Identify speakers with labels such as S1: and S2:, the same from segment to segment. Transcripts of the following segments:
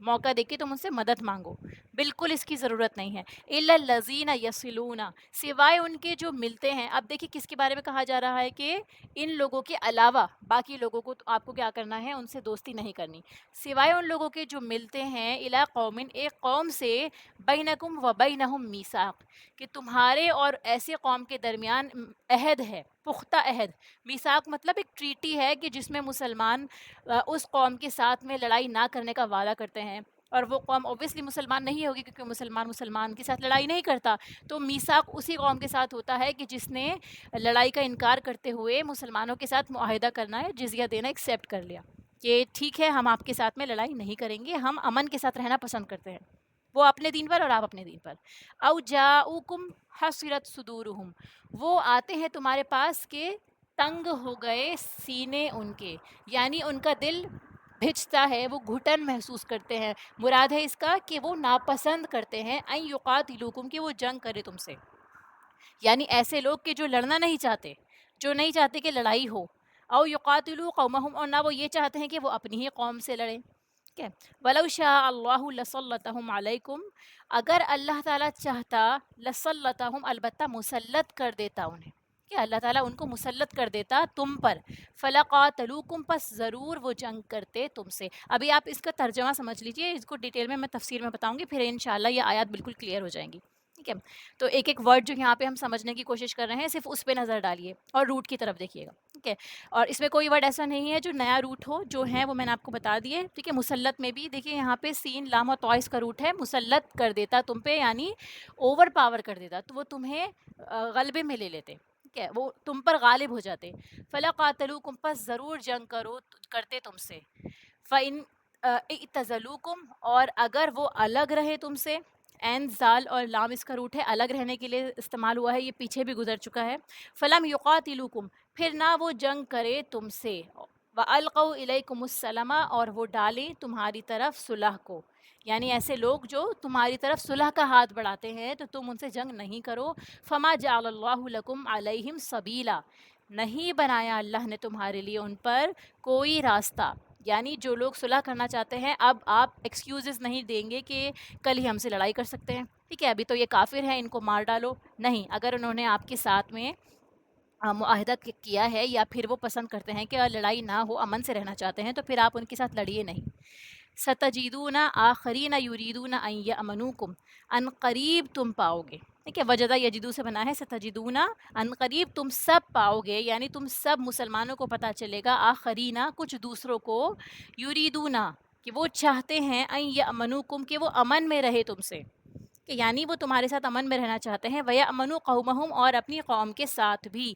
S1: موقع دے کے تم ان سے مدد مانگو، بالکل اس کی ضرورت نہیں ہے۔ الا الذین یصلون، سوائے ان کے جو ملتے ہیں۔ اب دیکھیں کس کے بارے میں کہا جا رہا ہے کہ ان لوگوں کے علاوہ باقی لوگوں کو آپ کو کیا کرنا ہے، ان سے دوستی نہیں کرنی، سوائے ان لوگوں کے جو ملتے ہیں، الی قوم، ایک قوم سے، بینکم و بینہم میثاق، کہ تمہارے اور ایسے قوم کے درمیان عہد ہے، پختہ عہد۔ میثاق مطلب ایک ٹریٹی ہے کہ جس میں مسلمان اس قوم کے ساتھ میں لڑائی نہ کرنے کا وعدہ کرتے ہیں، اور وہ قوم اوبیسلی مسلمان نہیں ہوگی کیونکہ مسلمان کے ساتھ لڑائی نہیں کرتا، تو میثاق اسی قوم کے ساتھ ہوتا ہے کہ جس نے لڑائی کا انکار کرتے ہوئے مسلمانوں کے ساتھ معاہدہ کرنا ہے، جزیہ دینا ایکسیپٹ کر لیا کہ ٹھیک ہے ہم آپ کے ساتھ میں لڑائی نہیں کریں گے، ہم امن کے ساتھ رہنا پسند کرتے ہیں، وہ اپنے دین پر اور آپ اپنے دین پر۔ او جاؤکم حسرت صدورہم، وہ آتے ہیں تمہارے پاس کہ تنگ ہو گئے سینے ان کے، یعنی ان کا دل بھجتا ہے، وہ گھٹن محسوس کرتے ہیں، مراد ہے اس کا کہ وہ ناپسند کرتے ہیں، ان یقاتلوکم، کہ وہ جنگ کرے تم سے، یعنی ایسے لوگ کہ جو لڑنا نہیں چاہتے، جو نہیں چاہتے کہ لڑائی ہو، او یقاتلو قومہم، اور نہ وہ یہ چاہتے ہیں کہ وہ اپنی ہی قوم سے لڑیں، ٹھیک ہے۔ وَلَوْ شَاءَ اللَّهُ لَسَلَّطَهُمْ عَلَيْكُمْ، اگر اللہ تعالیٰ چاہتا، لسلطہم، البتہ مسلط کر دیتا انہیں، کہ اللہ تعالیٰ ان کو مسلط کر دیتا تم پر، فَلَقَاتَلُوكُمْ، پس ضرور وہ جنگ کرتے تم سے۔ ابھی آپ اس کا ترجمہ سمجھ لیجئے، اس کو ڈیٹیل میں تفسیر میں بتاؤں گی، پھر انشاءاللہ یہ آیات بالکل کلیئر ہو جائیں گی، ٹھیک ہے۔ تو ایک ایک ورڈ جو یہاں پہ ہم سمجھنے کی کوشش کر رہے ہیں، صرف اس پہ نظر ڈالیے اور روٹ کی طرف دیکھیے گا، ٹھیک ہے۔ اور اس میں کوئی ورڈ ایسا نہیں ہے جو نیا روٹ ہو، جو ہیں وہ میں نے آپ کو بتا دیے، ٹھیک ہے۔ مسلط میں بھی دیکھیے یہاں پہ سین لام اور توائس کا روٹ ہے، مسلط کر دیتا تم پہ، یعنی اوور پاور کر دیتا، تو وہ تمہیں غلبے میں لے لیتے، ٹھیک ہے، وہ تم پر غالب ہو جاتے۔ فَلَقَاتَلُوكُمْ، پس ضرور جنگ کرتے تم سے۔ فَإِنْ اِعْتَزَلُوكُمْ، اور اگر وہ الگ رہے تم سے، عین زال اور لام اس کا روٹ ہے، الگ رہنے کے لیے استعمال ہوا ہے، یہ پیچھے بھی گزر چکا ہے۔ فَلَمْ يُقَاتِلُوكُمْ، پھر نہ وہ جنگ کرے تم سے، وَأَلْقَوْا إِلَيْكُمُ السَّلَامَ، اور وہ ڈالیں تمہاری طرف صلح کو، یعنی ایسے لوگ جو تمہاری طرف صلح کا ہاتھ بڑھاتے ہیں تو تم ان سے جنگ نہیں کرو۔ فَمَا جَعَلَ اللَّهُ لَكُمْ عَلَيْهِمْ سَبِيلًا، نہیں بنایا اللہ نے تمہارے لیے ان پر کوئی راستہ، یعنی جو لوگ صلح کرنا چاہتے ہیں، اب آپ ایکسکیوزز نہیں دیں گے کہ کل ہی ہم سے لڑائی کر سکتے ہیں، ٹھیک ہے، ابھی تو یہ کافر ہیں، ان کو مار ڈالو، نہیں، اگر انہوں نے آپ کے ساتھ میں معاہدہ کیا ہے، یا پھر وہ پسند کرتے ہیں کہ لڑائی نہ ہو، امن سے رہنا چاہتے ہیں، تو پھر آپ ان کے ساتھ لڑیے نہیں۔ ستجدون آخرین یریدون ان یأمنوکم، ان قریب تم پاؤ گے، ٹھیک ہے، وجدہ یجدو سے بنا ہے، ستجدون، ان قریب تم سب پاؤ گے، یعنی تم سب مسلمانوں کو پتہ چلے گا، آخرین، کچھ دوسروں کو، یریدون، کہ وہ چاہتے ہیں، ان یأمنوکم، کہ وہ امن میں رہے تم سے، کہ یعنی وہ تمہارے ساتھ امن میں رہنا چاہتے ہیں، وَيَأْمَنُوا قَوْمَهُمْ، اور اپنی قوم کے ساتھ بھی،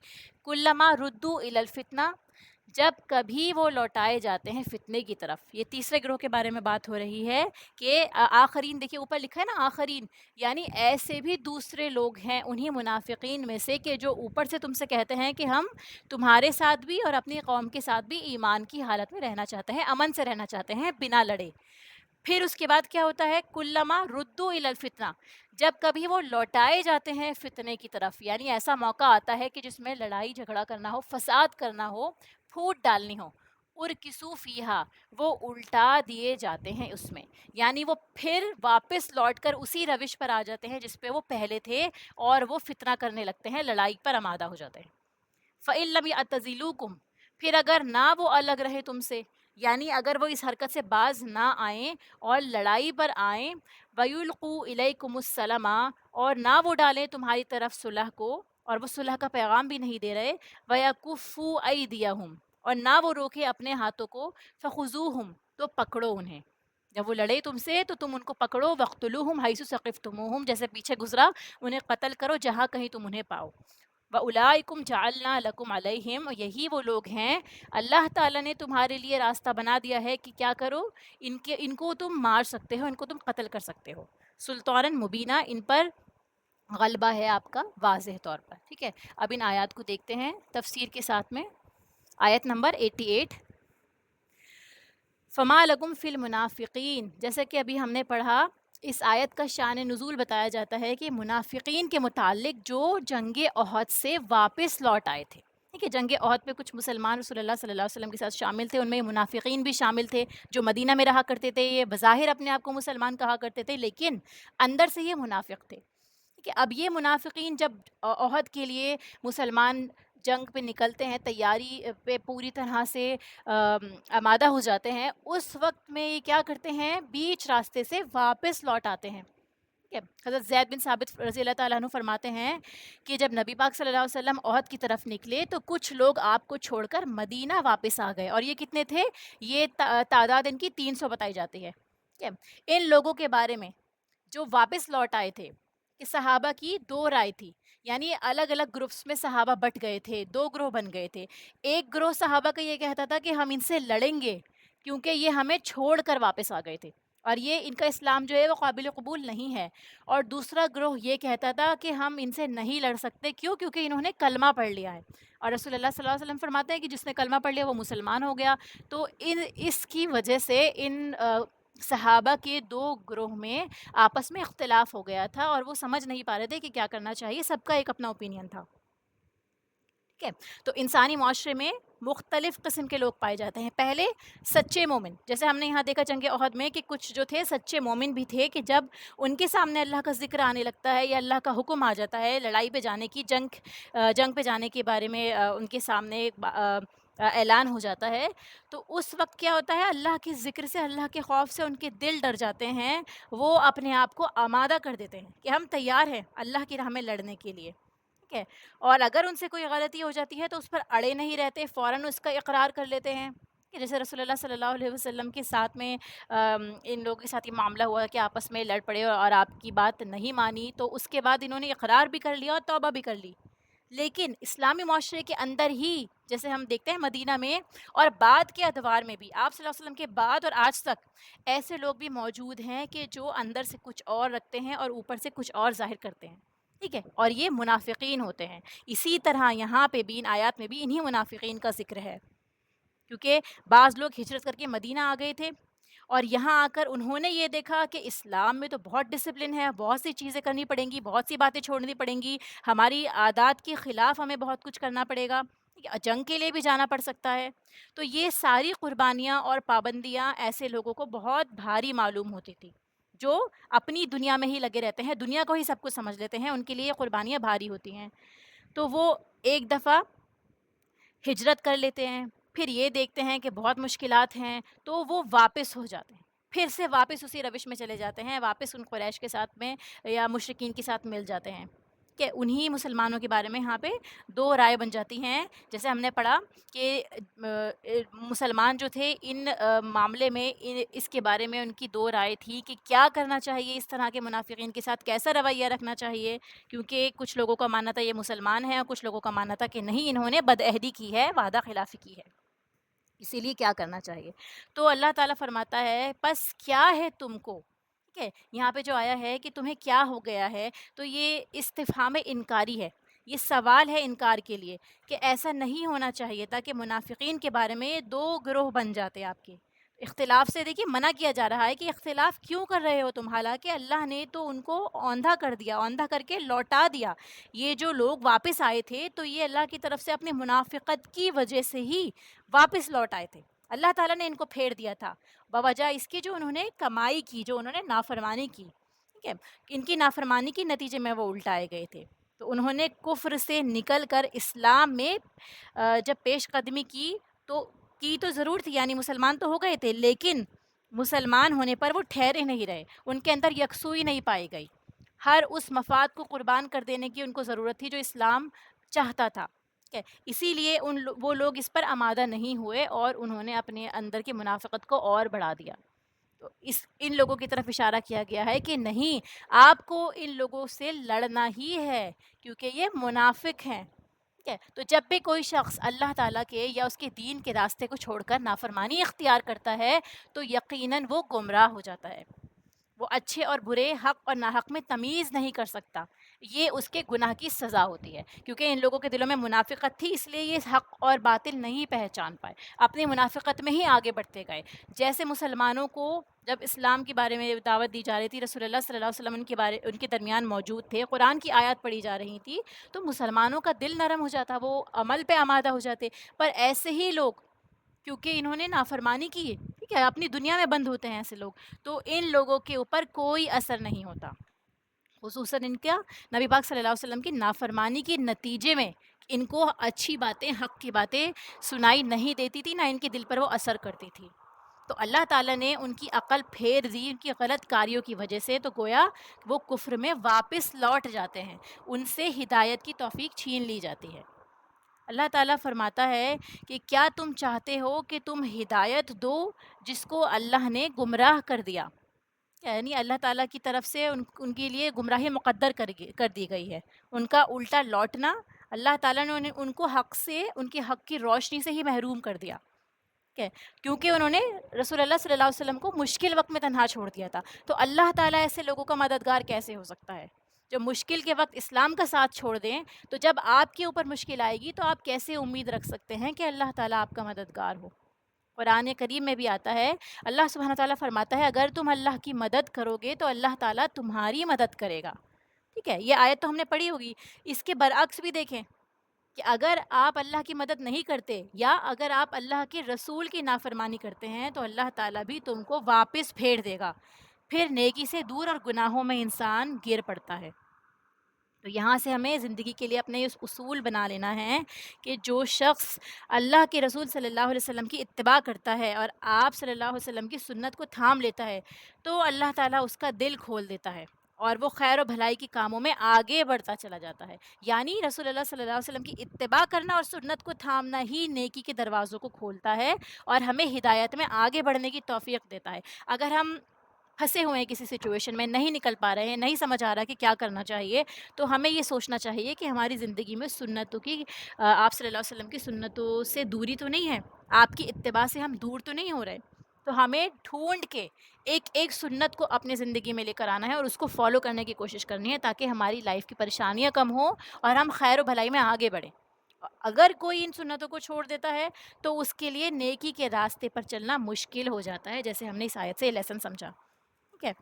S1: كُلَّمَا رُدُّوا إِلَى الْفِتْنَةِ، جب کبھی وہ لوٹائے جاتے ہیں فتنے کی طرف۔ یہ تیسرے گروہ کے بارے میں بات ہو رہی ہے کہ آخرین، دیکھیے اوپر لکھا ہے نا آخرین، یعنی ایسے بھی دوسرے لوگ ہیں انہی منافقین میں سے کہ جو اوپر سے تم سے کہتے ہیں کہ ہم تمہارے ساتھ بھی اور اپنی قوم کے ساتھ بھی ایمان کی حالت میں رہنا چاہتے ہیں، امن سے رہنا چاہتے ہیں بنا لڑے۔ پھر اس کے بعد کیا ہوتا ہے، کلما ردو الی الفتنہ، جب کبھی وہ لوٹائے جاتے ہیں فتنے کی طرف، یعنی ایسا موقع آتا ہے کہ جس میں لڑائی جھگڑا کرنا ہو، فساد کرنا ہو، پھوٹ ڈالنی ہو، ارکسو فیہا، وہ الٹا دیے جاتے ہیں اس میں، یعنی وہ پھر واپس لوٹ کر اسی روش پر آ جاتے ہیں جس پہ وہ پہلے تھے، اور وہ فتنہ کرنے لگتے ہیں، لڑائی پر آمادہ ہو جاتے ہیں۔ فَإِن لَّمْ يَعْتَزِلُوكُمْ، پھر اگر نہ وہ الگ رہے تم سے، یعنی اگر وہ اس حرکت سے باز نہ آئیں اور لڑائی پر آئیں، وَيُلْقُوا إِلَيْكُمُ السَّلَامَ، اور نہ وہ ڈالیں تمہاری طرف صلح کو، اور وہ صلح کا پیغام بھی نہیں دے رہے، وَيَكُفُّوا أَيْدِيَهُمْ، اور نہ وہ روکے اپنے ہاتھوں کو، فَخُذُوهُمْ، تو پکڑو انہیں، جب وہ لڑے تم سے تو تم ان کو پکڑو، وَاقْتُلُوهُمْ حَيْثُ ثَقِفْتُمُوهُمْ، جیسے پیچھے گزرا، انہیں قتل کرو جہاں کہیں تم انہیں پاؤ۔ وَأُولَٰئِكُمْ جَعَلْنَا لَكُمْ عَلَيْهِمْ، یہی وہ لوگ ہیں اللہ تعالیٰ نے تمہارے لیے راستہ بنا دیا ہے کہ کیا کرو، ان کو تم مار سکتے ہو، ان کو تم قتل کر سکتے ہو، سلطاناً مبینہ، ان پر غلبہ ہے آپ کا واضح طور پر، ٹھیک ہے۔ اب ان آیات کو دیکھتے ہیں تفسیر کے ساتھ میں۔ آیت نمبر 88، فما لکم فی المنافقین، جیسا کہ ابھی ہم نے پڑھا، اس آیت کا شان نزول بتایا جاتا ہے کہ منافقین کے متعلق جو جنگ احد سے واپس لوٹ آئے تھے، دیکھیے جنگ احد پہ کچھ مسلمان رسول اللہ صلی اللہ علیہ وسلم کے ساتھ شامل تھے، ان میں منافقین بھی شامل تھے جو مدینہ میں رہا کرتے تھے، یہ بظاہر اپنے آپ کو مسلمان کہا کرتے تھے لیکن اندر سے یہ منافق تھے. کہ اب یہ منافقین جب احد کے لیے مسلمان جنگ پہ نکلتے ہیں، تیاری پہ پوری طرح سے آمادہ ہو جاتے ہیں، اس وقت میں یہ کیا کرتے ہیں، بیچ راستے سے واپس لوٹ آتے ہیں. ٹھیک ہے. حضرت زید بن ثابت رضی اللہ تعالیٰ عنہ فرماتے ہیں کہ جب نبی پاک صلی اللہ علیہ وسلم احد کی طرف نکلے تو کچھ لوگ آپ کو چھوڑ کر مدینہ واپس آ گئے، اور یہ کتنے تھے، یہ تعداد ان کی 300 بتائی جاتی ہے. ٹھیک ہے. ان لوگوں کے بارے میں جو واپس لوٹ آئے تھے کہ صحابہ کی دو رائے تھی، یعنی الگ الگ گروپس میں صحابہ بٹ گئے تھے، دو گروہ بن گئے تھے. ایک گروہ صحابہ کا یہ کہتا تھا کہ ہم ان سے لڑیں گے کیونکہ یہ ہمیں چھوڑ کر واپس آ گئے تھے اور یہ ان کا اسلام جو ہے وہ قابل قبول نہیں ہے. اور دوسرا گروہ یہ کہتا تھا کہ ہم ان سے نہیں لڑ سکتے، کیوں، کیونکہ انہوں نے کلمہ پڑھ لیا ہے. اور رسول اللہ صلی اللہ علیہ وسلم فرماتے ہیں کہ جس نے کلمہ پڑھ لیا وہ مسلمان ہو گیا. تو اس کی وجہ سے ان صحابہ کے دو گروہ میں آپس میں اختلاف ہو گیا تھا اور وہ سمجھ نہیں پا رہے تھے کہ کیا کرنا چاہیے، سب کا ایک اپنا اوپینین تھا. ٹھیک ہے. تو انسانی معاشرے میں مختلف قسم کے لوگ پائے جاتے ہیں. پہلے سچے مومن، جیسے ہم نے یہاں دیکھا جنگ احد میں کہ کچھ جو تھے سچے مومن بھی تھے کہ جب ان کے سامنے اللہ کا ذکر آنے لگتا ہے یا اللہ کا حکم آ جاتا ہے لڑائی پہ جانے کی، جنگ پہ جانے کے بارے میں ان کے سامنے اعلان ہو جاتا ہے، تو اس وقت کیا ہوتا ہے، اللہ کے ذکر سے، اللہ کے خوف سے ان کے دل ڈر جاتے ہیں، وہ اپنے آپ کو آمادہ کر دیتے ہیں کہ ہم تیار ہیں اللہ کی راہ میں لڑنے کے لیے. ٹھیک ہے. اور اگر ان سے کوئی غلطی ہو جاتی ہے تو اس پر اڑے نہیں رہتے، فوراً اس کا اقرار کر لیتے ہیں. کہ جیسے رسول اللہ صلی اللہ علیہ وسلم کے ساتھ میں ان لوگوں کے ساتھ یہ معاملہ ہوا کہ آپس میں لڑ پڑے اور آپ کی بات نہیں مانی، تو اس کے بعد انہوں نے اقرار بھی کر لیا اور توبہ بھی کر لی. لیکن اسلامی معاشرے کے اندر ہی جیسے ہم دیکھتے ہیں مدینہ میں اور بعد کے ادوار میں بھی، آپ صلی اللہ علیہ وسلم کے بعد اور آج تک ایسے لوگ بھی موجود ہیں کہ جو اندر سے کچھ اور رکھتے ہیں اور اوپر سے کچھ اور ظاہر کرتے ہیں. ٹھیک ہے. اور یہ منافقین ہوتے ہیں. اسی طرح یہاں پہ بھی ان آیات میں بھی انہی منافقین کا ذکر ہے، کیونکہ بعض لوگ ہجرت کر کے مدینہ آ گئے تھے اور یہاں آ کر انہوں نے یہ دیکھا کہ اسلام میں تو بہت ڈسپلن ہے، بہت سی چیزیں کرنی پڑیں گی، بہت سی باتیں چھوڑنی پڑیں گی، ہماری عادات کے خلاف ہمیں بہت کچھ کرنا پڑے گا، جنگ کے لیے بھی جانا پڑ سکتا ہے. تو یہ ساری قربانیاں اور پابندیاں ایسے لوگوں کو بہت بھاری معلوم ہوتی تھی جو اپنی دنیا میں ہی لگے رہتے ہیں، دنیا کو ہی سب کچھ سمجھ لیتے ہیں، ان کے لیے قربانیاں بھاری ہوتی ہیں. تو وہ ایک دفعہ ہجرت کر لیتے ہیں، پھر یہ دیکھتے ہیں کہ بہت مشکلات ہیں تو وہ واپس ہو جاتے ہیں، پھر سے واپس اسی روش میں چلے جاتے ہیں، واپس ان قریش کے ساتھ میں یا مشرکین کے ساتھ مل جاتے ہیں. کہ انہی مسلمانوں کے بارے میں یہاں پہ دو رائے بن جاتی ہیں. جیسے ہم نے پڑھا کہ مسلمان جو تھے ان معاملے میں اس کے بارے میں ان کی دو رائے تھی کہ کیا کرنا چاہیے اس طرح کے منافقین کے ساتھ، کیسا رویہ رکھنا چاہیے، کیونکہ کچھ لوگوں کا ماننا تھا یہ مسلمان ہیں اور کچھ لوگوں کا ماننا تھا کہ نہیں، انہوں نے بدعہدی کی ہے، وعدہ خلافی کی ہے، اسی لیے کیا کرنا چاہیے. تو اللہ تعالیٰ فرماتا ہے پس کیا ہے تم کو. ٹھیک ہے. یہاں پہ جو آیا ہے کہ تمہیں کیا ہو گیا ہے، تو یہ استفہام انکاری ہے، یہ سوال ہے انکار کے لیے کہ ایسا نہیں ہونا چاہیے تھا کہ منافقین کے بارے میں دو گروہ بن جاتے آپ کے. اختلاف سے دیکھیے منع کیا جا رہا ہے کہ اختلاف کیوں کر رہے ہو تم، حالانکہ اللہ نے تو ان کو اوندھا کر دیا، اوندھا کر کے لوٹا دیا. یہ جو لوگ واپس آئے تھے تو یہ اللہ کی طرف سے اپنی منافقت کی وجہ سے ہی واپس لوٹ آئے تھے. اللہ تعالیٰ نے ان کو پھیر دیا تھا بوجہ اس کی جو انہوں نے کمائی کی، جو انہوں نے نافرمانی کی. ٹھیک ہے. ان کی نافرمانی کے نتیجے میں وہ الٹائے گئے تھے. تو انہوں نے کفر سے نکل کر اسلام میں جب پیش قدمی تو ضرور تھی، یعنی مسلمان تو ہو گئے تھے لیکن مسلمان ہونے پر وہ ٹھہرے نہیں رہے، ان کے اندر یکسوئی نہیں پائی گئی. ہر اس مفاد کو قربان کر دینے کی ان کو ضرورت تھی جو اسلام چاہتا تھا. ٹھیک ہے. اسی لیے وہ لوگ اس پر آمادہ نہیں ہوئے اور انہوں نے اپنے اندر کی منافقت کو اور بڑھا دیا. تو ان لوگوں کی طرف اشارہ کیا گیا ہے کہ نہیں، آپ کو ان لوگوں سے لڑنا ہی ہے کیونکہ یہ منافق ہیں. ٹھیک ہے. تو جب بھی کوئی شخص اللہ تعالیٰ کے یا اس کے دین کے راستے کو چھوڑ کر نافرمانی اختیار کرتا ہے تو یقیناً وہ گمراہ ہو جاتا ہے، وہ اچھے اور برے، حق اور ناحق میں تمیز نہیں کر سکتا. یہ اس کے گناہ کی سزا ہوتی ہے، کیونکہ ان لوگوں کے دلوں میں منافقت تھی، اس لیے یہ حق اور باطل نہیں پہچان پائے، اپنی منافقت میں ہی آگے بڑھتے گئے۔ جیسے مسلمانوں کو جب اسلام کے بارے میں دعوت دی جا رہی تھی، رسول اللہ صلی اللہ علیہ وسلم ان کے درمیان موجود تھے، قرآن کی آیات پڑھی جا رہی تھی، تو مسلمانوں کا دل نرم ہو جاتا، وہ عمل پہ آمادہ ہو جاتے۔ پر ایسے ہی لوگ، کیونکہ انہوں نے نافرمانی کی ہے، ٹھیک ہے، اپنی دنیا میں بند ہوتے ہیں ایسے لوگ، تو ان لوگوں کے اوپر کوئی اثر نہیں ہوتا، خصوصاً ان کا نبی پاک صلی اللہ علیہ وسلم کی نافرمانی کے نتیجے میں ان کو اچھی باتیں، حق کی باتیں سنائی نہیں دیتی تھی، نہ ان کے دل پر وہ اثر کرتی تھی۔ تو اللہ تعالیٰ نے ان کی عقل پھیر دی ان کی غلط کاریوں کی وجہ سے، تو گویا وہ کفر میں واپس لوٹ جاتے ہیں، ان سے ہدایت کی توفیق چھین لی جاتی ہے۔ اللہ تعالیٰ فرماتا ہے کہ کیا تم چاہتے ہو کہ تم ہدایت دو جس کو اللہ نے گمراہ کر دیا؟ یعنی اللہ تعالیٰ کی طرف سے ان کے لیے گمراہی مقدر کر دی گئی ہے، ان کا الٹا لوٹنا، اللہ تعالیٰ نے ان کو حق سے، ان کے حق کی روشنی سے ہی محروم کر دیا، ٹھیک ہے، کیونکہ انہوں نے رسول اللہ صلی اللہ علیہ وسلم کو مشکل وقت میں تنہا چھوڑ دیا تھا۔ تو اللہ تعالیٰ ایسے لوگوں کا مددگار کیسے ہو سکتا ہے جو مشکل کے وقت اسلام کا ساتھ چھوڑ دیں؟ تو جب آپ کے اوپر مشکل آئے گی تو آپ کیسے امید رکھ سکتے ہیں کہ اللہ تعالیٰ آپ کا مددگار ہو؟ قرآن کریم میں بھی آتا ہے، اللہ سبحانہ تعالیٰ فرماتا ہے اگر تم اللہ کی مدد کرو گے تو اللہ تعالیٰ تمہاری مدد کرے گا، ٹھیک ہے، یہ آیت تو ہم نے پڑھی ہوگی۔ اس کے برعکس بھی دیکھیں کہ اگر آپ اللہ کی مدد نہیں کرتے یا اگر آپ اللہ کے رسول کی نافرمانی کرتے ہیں تو اللہ تعالیٰ بھی تم کو واپس پھیر دے گا، پھر نیکی سے دور اور گناہوں میں انسان گر پڑتا ہے۔ تو یہاں سے ہمیں زندگی کے لیے اپنے اس اصول بنا لینا ہے کہ جو شخص اللہ کے رسول صلی اللہ علیہ وسلم کی اتباع کرتا ہے اور آپ صلی اللہ علیہ وسلم کی سنت کو تھام لیتا ہے تو اللہ تعالیٰ اس کا دل کھول دیتا ہے اور وہ خیر و بھلائی کی کاموں میں آگے بڑھتا چلا جاتا ہے۔ یعنی رسول اللہ صلی اللہ علیہ وسلم کی اتباع کرنا اور سنت کو تھامنا ہی نیکی کے دروازوں کو کھولتا ہے اور ہمیں ہدایت میں آگے بڑھنے کی توفیق دیتا ہے۔ اگر ہم پھنسے ہوئے ہیں کسی سچویشن میں، نہیں نکل پا رہے ہیں، نہیں سمجھ آ رہا کہ کیا کرنا چاہیے، تو ہمیں یہ سوچنا چاہیے کہ ہماری زندگی میں سنتوں کی، آپ صلی اللہ علیہ وسلم کی سنتوں سے دوری تو نہیں ہے، آپ کی اتباع سے ہم دور تو نہیں ہو رہے، تو ہمیں ڈھونڈ کے ایک ایک سنت کو اپنے زندگی میں لے کر آنا ہے اور اس کو فالو کرنے کی کوشش کرنی ہے تاکہ ہماری لائف کی پریشانیاں کم ہوں اور ہم خیر و بھلائی میں آگے بڑھیں۔ اگر کوئی ان سنتوں کو چھوڑ دیتا ہے تو اس کے لیے نیکی کے راستے پر چلنا مشکل ہو جاتا ہے، جیسے ہم نے اس آیت سے یہ لیسن سمجھا، ٹھیک ہے۔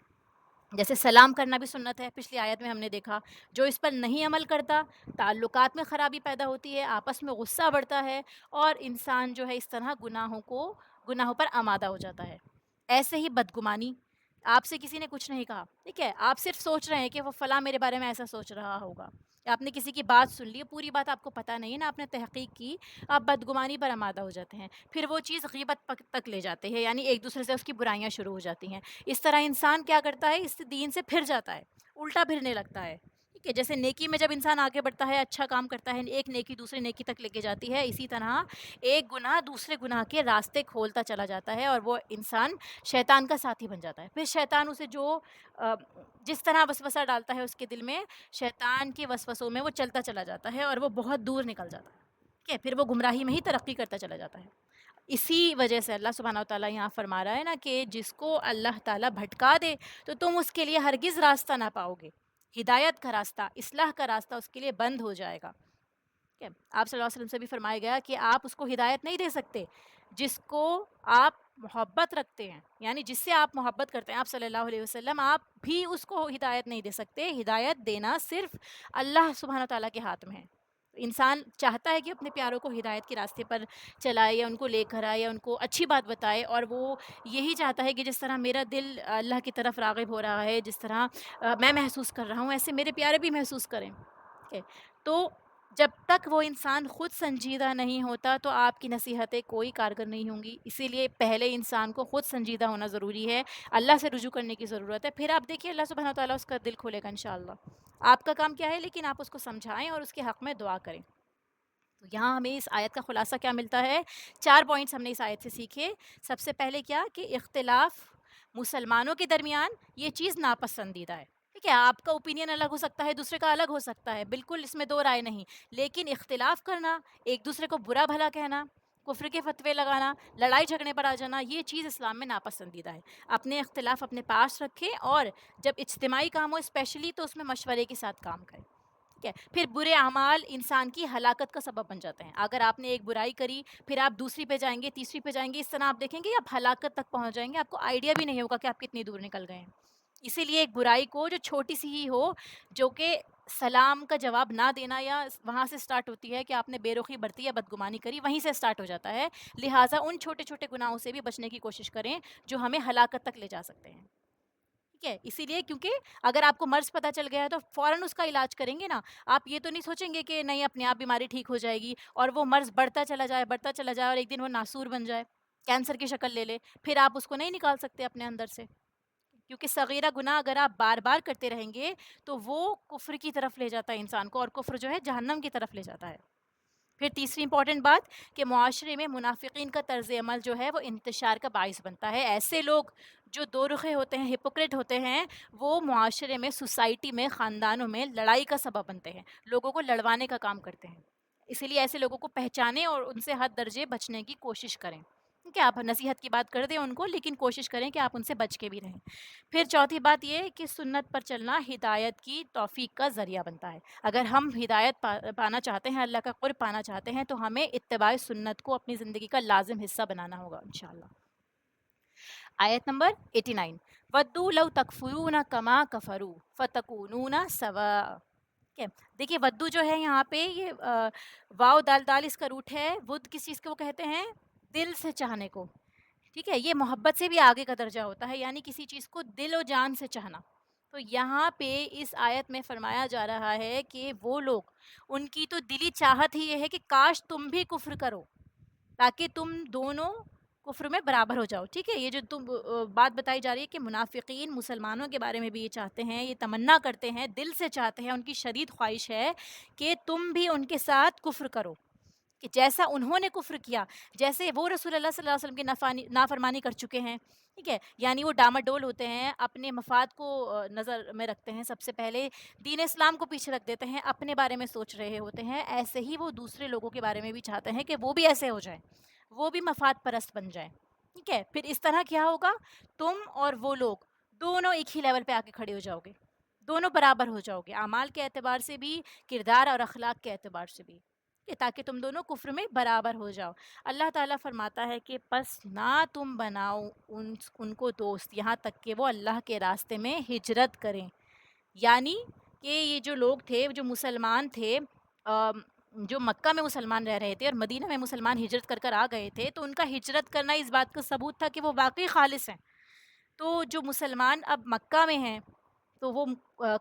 S1: جیسے سلام کرنا بھی سنت ہے، پچھلی آیت میں ہم نے دیکھا، جو اس پر نہیں عمل کرتا تعلقات میں خرابی پیدا ہوتی ہے، آپس میں غصہ بڑھتا ہے اور انسان جو ہے اس طرح گناہوں پر آمادہ ہو جاتا ہے۔ ایسے ہی بدگمانی، آپ سے کسی نے کچھ نہیں کہا، ٹھیک ہے، آپ صرف سوچ رہے ہیں کہ وہ فلاں میرے بارے میں ایسا سوچ رہا ہوگا، یا آپ نے کسی کی بات سن لی، پوری بات آپ کو پتہ نہیں ہے نا، آپ نے تحقیق کی، آپ بدگمانی پر آمادہ ہو جاتے ہیں، پھر وہ چیز غیبت تک لے جاتے ہیں، یعنی ایک دوسرے سے اس کی برائیاں شروع ہو جاتی ہیں۔ اس طرح انسان کیا کرتا ہے، اس دین سے پھر جاتا ہے، الٹا پھرنے لگتا ہے، ٹھیک ہے، جیسے نیکی میں جب انسان آگے بڑھتا ہے، اچھا کام کرتا ہے، ایک نیکی دوسری نیکی تک لے کے جاتی ہے، اسی طرح ایک گناہ دوسرے گناہ کے راستے کھولتا چلا جاتا ہے اور وہ انسان شیطان کا ساتھی بن جاتا ہے۔ پھر شیطان اسے جس طرح وسوسہ ڈالتا ہے اس کے دل میں، شیطان کے وسوسوں میں وہ چلتا چلا جاتا ہے اور وہ بہت دور نکل جاتا ہے، ٹھیک ہے، پھر وہ گمراہی میں ہی ترقی کرتا چلا جاتا ہے۔ اسی وجہ سے اللہ سبحانہ وتعالیٰ یہاں فرما رہا ہے نا کہ جس کو اللہ تعالیٰ بھٹکا دے تو تم اس کے لیے ہرگز راستہ نہ پاؤ گے، ہدایت کا راستہ، اصلاح کا راستہ اس کے لیے بند ہو جائے گا، ٹھیک ہے۔ آپ صلی اللہ علیہ وسلم سے بھی فرمایا گیا کہ آپ اس کو ہدایت نہیں دے سکتے جس کو آپ محبت رکھتے ہیں، یعنی جس سے آپ محبت کرتے ہیں آپ صلی اللہ علیہ وسلم، آپ بھی اس کو ہدایت نہیں دے سکتے، ہدایت دینا صرف اللہ سبحانہ تعالیٰ کے ہاتھ میں ہے۔ انسان چاہتا ہے کہ اپنے پیاروں کو ہدایت کے راستے پر چلائے یا ان کو لے کر آئے یا ان کو اچھی بات بتائے، اور وہ یہی چاہتا ہے کہ جس طرح میرا دل اللہ کی طرف راغب ہو رہا ہے، جس طرح میں محسوس کر رہا ہوں، ایسے میرے پیارے بھی محسوس کریں، ٹھیک ہے۔ تو جب تک وہ انسان خود سنجیدہ نہیں ہوتا تو آپ کی نصیحتیں کوئی کارگر نہیں ہوں گی، اسی لیے پہلے انسان کو خود سنجیدہ ہونا ضروری ہے، اللہ سے رجوع کرنے کی ضرورت ہے، پھر آپ دیکھیے اللہ سبحانہ تعالیٰ اس کا دل کھولے گا انشاءاللہ۔ آپ کا کام کیا ہے، لیکن آپ اس کو سمجھائیں اور اس کے حق میں دعا کریں۔ تو یہاں ہمیں اس آیت کا خلاصہ کیا ملتا ہے؟ 4 پوائنٹس ہم نے اس آیت سے سیکھے۔ سب سے پہلے کیا کہ اختلاف مسلمانوں کے درمیان یہ چیز ناپسندیدہ ہے، ٹھیک ہے، آپ کا اوپینین الگ ہو سکتا ہے، دوسرے کا الگ ہو سکتا ہے، بالکل اس میں دو رائے نہیں، لیکن اختلاف کرنا، ایک دوسرے کو برا بھلا کہنا، کفر کے فتوے لگانا، لڑائی جھگڑے پر آ جانا، یہ چیز اسلام میں ناپسندیدہ ہے. اپنے اختلاف اپنے پاس رکھیں اور جب اجتماعی کام ہو اسپیشلی تو اس میں مشورے کے ساتھ کام کریں. ٹھیک ہے. پھر برے اعمال انسان کی ہلاکت کا سبب بن جاتے ہیں. اگر آپ نے ایک برائی کری پھر آپ دوسری پہ جائیں گے، تیسری پہ جائیں گے، اس طرح آپ دیکھیں گے آپ ہلاکت تک پہنچ جائیں گے، آپ کو آئیڈیا بھی نہیں ہوگا کہ آپ کتنی دور نکل گئے ہیں. اسی لیے ایک برائی کو جو چھوٹی سی ہی ہو، جو کہ سلام کا جواب نہ دینا یا وہاں سے سٹارٹ ہوتی ہے کہ آپ نے بے رخی برتی یا بدگمانی کری، وہیں سے سٹارٹ ہو جاتا ہے. لہٰذا ان چھوٹے چھوٹے گناہوں سے بھی بچنے کی کوشش کریں جو ہمیں ہلاکت تک لے جا سکتے ہیں. ٹھیک ہے. اسی لیے کیونکہ اگر آپ کو مرض پتہ چل گیا ہے تو فوراً اس کا علاج کریں گے نا. آپ یہ تو نہیں سوچیں گے کہ نہیں اپنے آپ بیماری ٹھیک ہو جائے گی اور وہ مرض بڑھتا چلا جائے اور ایک دن وہ ناسور بن جائے، کینسر کی شکل لے لے، پھر آپ اس کو نہیں نکال سکتے اپنے اندر سے. کیونکہ صغیرہ گناہ اگر آپ بار بار کرتے رہیں گے تو وہ کفر کی طرف لے جاتا ہے انسان کو، اور کفر جو ہے جہنم کی طرف لے جاتا ہے. پھر تیسری امپورٹنٹ بات کہ معاشرے میں منافقین کا طرز عمل جو ہے وہ انتشار کا باعث بنتا ہے. ایسے لوگ جو دو رخے ہوتے ہیں، ہپوکریٹ ہوتے ہیں، وہ معاشرے میں، سوسائٹی میں، خاندانوں میں لڑائی کا سبب بنتے ہیں، لوگوں کو لڑوانے کا کام کرتے ہیں. اسی لیے ایسے لوگوں کو پہچانیں اور ان سے حد درجے بچنے کی کوشش کریں. کہ آپ نصیحت کی بات کر دیں ان کو، لیکن کوشش کریں کہ آپ ان سے بچ کے بھی رہیں. پھر چوتھی بات یہ کہ سنت پر چلنا ہدایت کی توفیق کا ذریعہ بنتا ہے. اگر ہم ہدایت پانا چاہتے ہیں، اللہ کا قرب پانا چاہتے ہیں، تو ہمیں اتباع سنت کو اپنی زندگی کا لازم حصہ بنانا ہوگا انشاءاللہ. آیت نمبر 89، ودو لو تکفرون کما کفروا فتکونون سواء. دیکھیے ودو جو ہے یہاں پہ یہ واو دال دال اس کا روٹ ہے. ود کس چیز کو کہتے ہیں؟ دل سے چاہنے کو. ٹھیک ہے. یہ محبت سے بھی آگے کا درجہ ہوتا ہے، یعنی کسی چیز کو دل و جان سے چاہنا. تو یہاں پہ اس آیت میں فرمایا جا رہا ہے کہ وہ لوگ، ان کی تو دلی چاہت ہی یہ ہے کہ کاش تم بھی کفر کرو تاکہ تم دونوں کفر میں برابر ہو جاؤ. ٹھیک ہے. یہ جو تم بات بتائی جا رہی ہے کہ منافقین مسلمانوں کے بارے میں بھی یہ چاہتے ہیں، یہ تمنا کرتے ہیں، دل سے چاہتے ہیں، ان کی شدید خواہش ہے کہ تم بھی ان کے ساتھ کفر کرو، کہ جیسا انہوں نے کفر کیا، جیسے وہ رسول اللہ صلی اللہ علیہ وسلم کی نافرمانی کر چکے ہیں. ٹھیک ہے. یعنی وہ ڈاماڈول ہوتے ہیں، اپنے مفاد کو نظر میں رکھتے ہیں، سب سے پہلے دین اسلام کو پیچھے رکھ دیتے ہیں، اپنے بارے میں سوچ رہے ہوتے ہیں. ایسے ہی وہ دوسرے لوگوں کے بارے میں بھی چاہتے ہیں کہ وہ بھی ایسے ہو جائیں، وہ بھی مفاد پرست بن جائیں. ٹھیک ہے. پھر اس طرح کیا ہوگا؟ تم اور وہ لوگ دونوں ایک ہی لیول پہ آ کے کھڑے ہو جاؤ گے، دونوں برابر ہو جاؤ گے، اعمال کے اعتبار سے بھی، کردار اور اخلاق کے اعتبار سے بھی، تاکہ تم دونوں کفر میں برابر ہو جاؤ. اللہ تعالیٰ فرماتا ہے کہ پس نہ تم بناؤ ان کو دوست یہاں تک کہ وہ اللہ کے راستے میں ہجرت کریں. یعنی کہ یہ جو لوگ تھے، جو مسلمان تھے، جو مکہ میں مسلمان رہ رہے تھے اور مدینہ میں مسلمان ہجرت کر آ گئے تھے، تو ان کا ہجرت کرنا اس بات کا ثبوت تھا کہ وہ واقعی خالص ہیں. تو جو مسلمان اب مکہ میں ہیں تو وہ